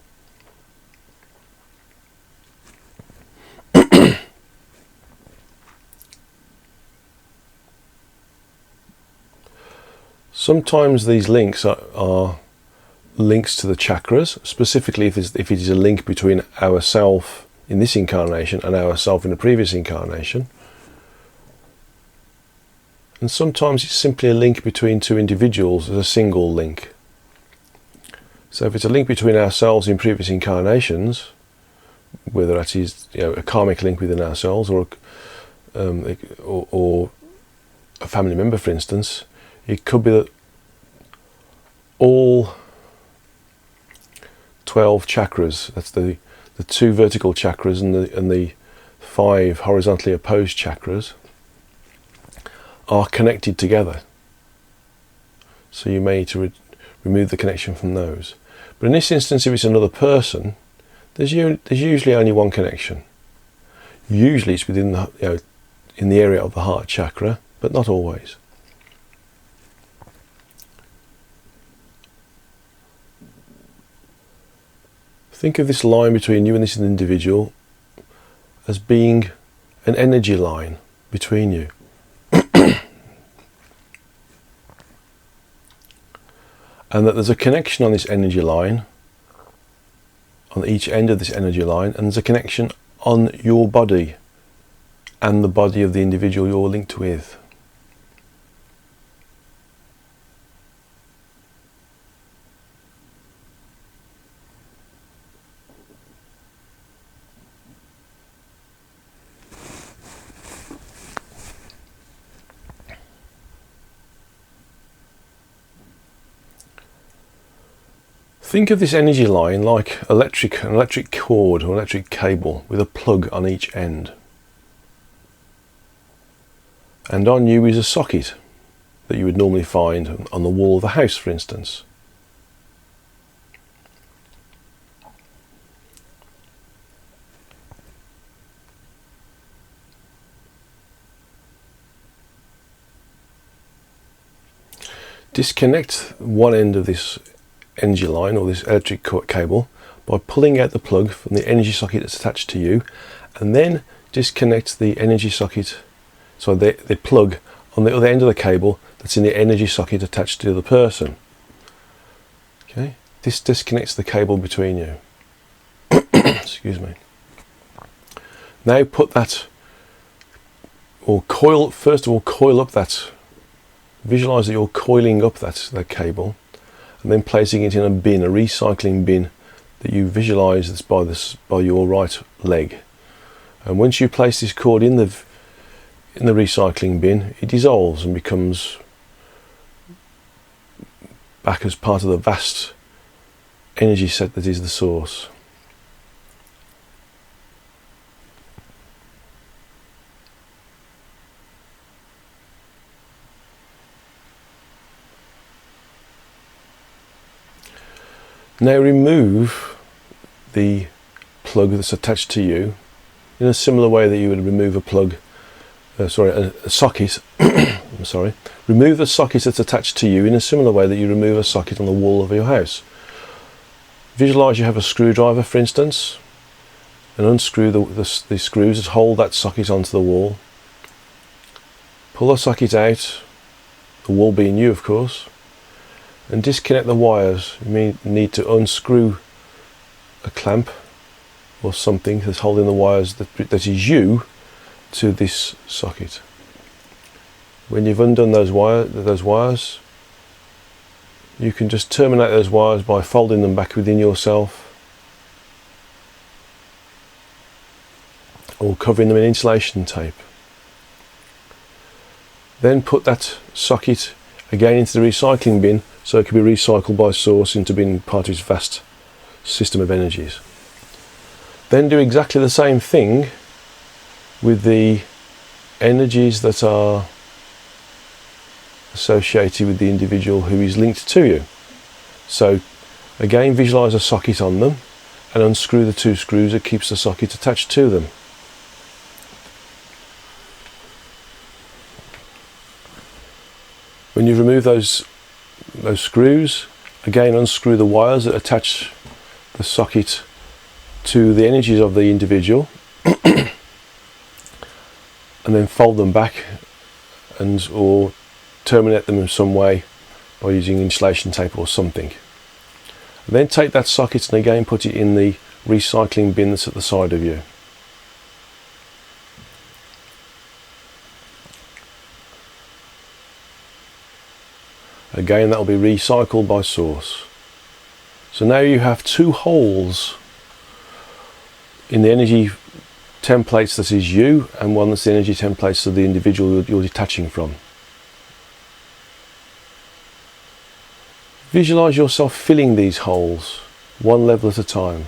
Sometimes these links are links to the chakras, specifically if it is a link between ourself in this incarnation and ourself in the previous incarnation. And sometimes it's simply a link between two individuals as a single link. So if it's a link between ourselves in previous incarnations, whether that is a karmic link within ourselves or a family member, for instance, it could be that all 12 chakras, that's the 2 vertical chakras and the 5 horizontally opposed chakras, are connected together. So you may need to remove the connection from those. But in this instance, if it's another person, there's usually only one connection. Usually it's within in the area of the heart chakra, but not always. Think of this line between you and this individual as being an energy line between you. And that there's a connection on this energy line, on each end of this energy line, and there's a connection on your body and the body of the individual you're linked with. Think of this energy line like an electric cord or electric cable with a plug on each end. And on you is a socket that you would normally find on the wall of the house, for instance. Disconnect one end of this energy line or this electric cable by pulling out the plug from the energy socket that's attached to you, and then disconnect the energy socket, so the plug on the other end of the cable that's in the energy socket attached to the other person. Okay, this disconnects the cable between you. Excuse me. Now put that, or first of all coil up that, visualize that you're coiling up that cable, and then placing it in a bin, a recycling bin that you visualize that's by your right leg. And once you place this cord in the recycling bin, it dissolves and becomes back as part of the vast energy set that is the source. Now remove the plug that's attached to you in a similar way that you would remove a plug, a socket. I'm sorry. Remove the socket that's attached to you in a similar way that you remove a socket on the wall of your house. Visualize you have a screwdriver, for instance, and unscrew the screws that hold that socket onto the wall. Pull the socket out, the wall being you, of course, and disconnect the wires. You may need to unscrew a clamp or something that's holding the wires that is you to this socket. When you've undone those wires, you can just terminate those wires by folding them back within yourself or covering them in insulation tape. Then put that socket again into the recycling bin so it can be recycled by source into being part of its vast system of energies. Then do exactly the same thing with the energies that are associated with the individual who is linked to you. So again, visualize a socket on them and unscrew the two screws that keeps the socket attached to them. When you remove those screws, again unscrew the wires that attach the socket to the energies of the individual and then fold them back or terminate them in some way by using insulation tape or something. And then take that socket and again put it in the recycling bin that's at the side of you. Again, that will be recycled by source. So now you have two holes in the energy templates that is you, and one that's the energy templates of the individual you're detaching from. Visualize yourself filling these holes one level at a time.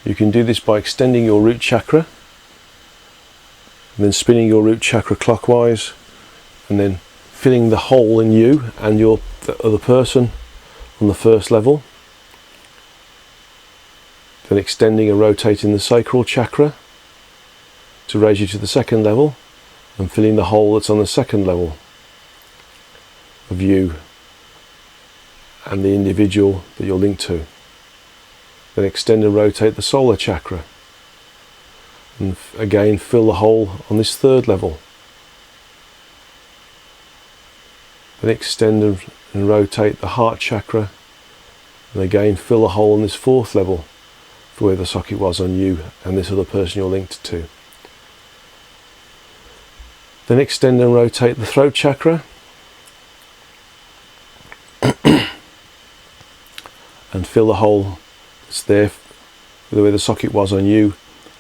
You can do this by extending your root chakra and then spinning your root chakra clockwise and then filling the hole in you and the other person on the first level, then extending and rotating the sacral chakra to raise you to the second level and filling the hole that's on the second level of you and the individual that you're linked to. Then extend and rotate the solar chakra and again fill the hole on this third level. Then extend and rotate the heart chakra and again fill the hole on this fourth level for where the socket was on you and this other person you're linked to. Then extend and rotate the throat chakra and fill the hole that's there where the socket was on you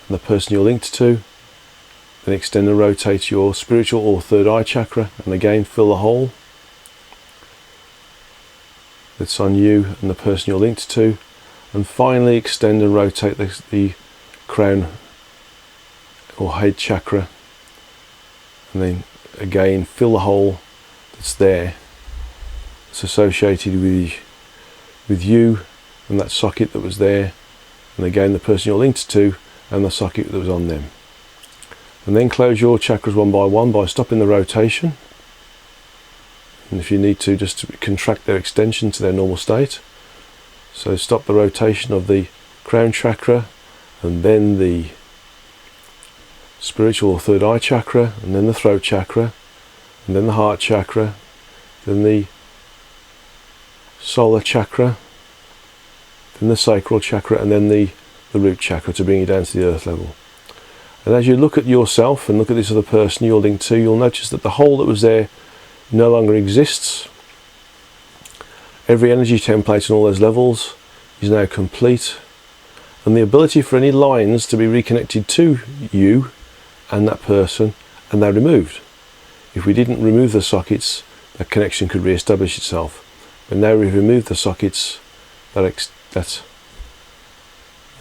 and the person you're linked to. Then extend and rotate your spiritual or third eye chakra and again fill the hole that's on you and the person you're linked to. And finally extend and rotate the crown or head chakra and then again fill the hole that's there, that's associated with you and that socket that was there, and again the person you're linked to and the socket that was on them. And then close your chakras one by stopping the rotation, and if you need to, just to contract their extension to their normal state. So stop the rotation of the crown chakra and then the spiritual or third eye chakra and then the throat chakra and then the heart chakra, then the solar chakra, then the sacral chakra and then the root chakra to bring you down to the earth level. And as you look at yourself and look at this other person you're linked to, you'll notice that the hole that was there no longer exists. Every energy template on all those levels is now complete, and the ability for any lines to be reconnected to you and that person are now removed. If we didn't remove the sockets, that connection could re-establish itself. But now we've removed the sockets, that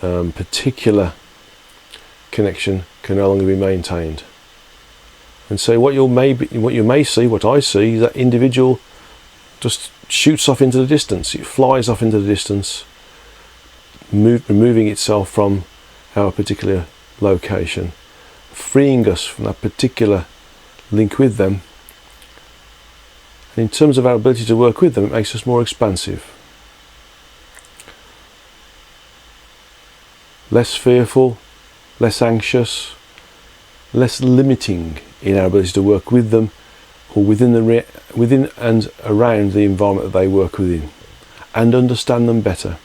particular connection can no longer be maintained. And so what you may see, what I see, is that individual just shoots off into the distance. It flies off into the distance, removing itself from our particular location, freeing us from that particular link with them. And in terms of our ability to work with them, it makes us more expansive, less fearful, less anxious, less limiting in our ability to work with them or within and around the environment that they work within, and understand them better.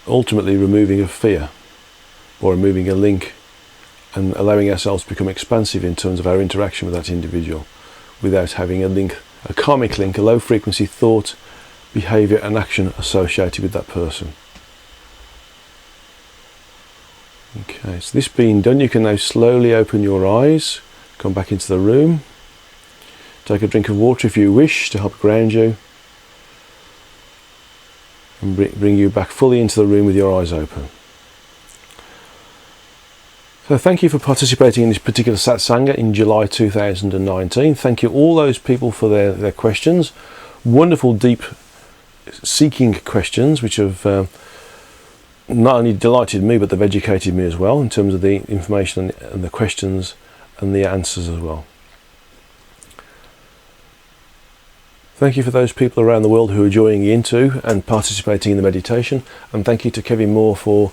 Ultimately removing a fear or removing a link and allowing ourselves to become expansive in terms of our interaction with that individual without having a link, a karmic link, a low frequency thought, behaviour and action associated with that person. Okay, so this being done, you can now slowly open your eyes, come back into the room, take a drink of water if you wish to help ground you, and bring you back fully into the room with your eyes open. So thank you for participating in this particular Satsanga in July 2019. Thank you all those people for their questions. Wonderful, deep, seeking questions which have not only delighted me, but they've educated me as well in terms of the information and the questions and the answers as well. Thank you for those people around the world who are joining into and participating in the meditation, and thank you to Kevin Moore for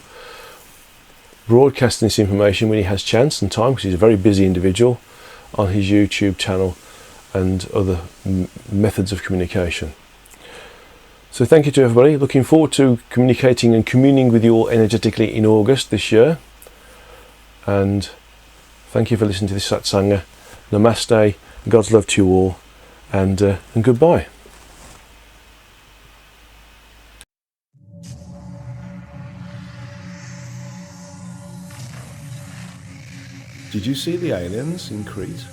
broadcasting this information when he has chance and time, because he's a very busy individual, on his YouTube channel and other methods of communication. So thank you to everybody. Looking forward to communicating and communing with you all energetically in August this year. And thank you for listening to this Satsanga. Namaste, God's love to you all, and goodbye. Did you see the aliens in Crete?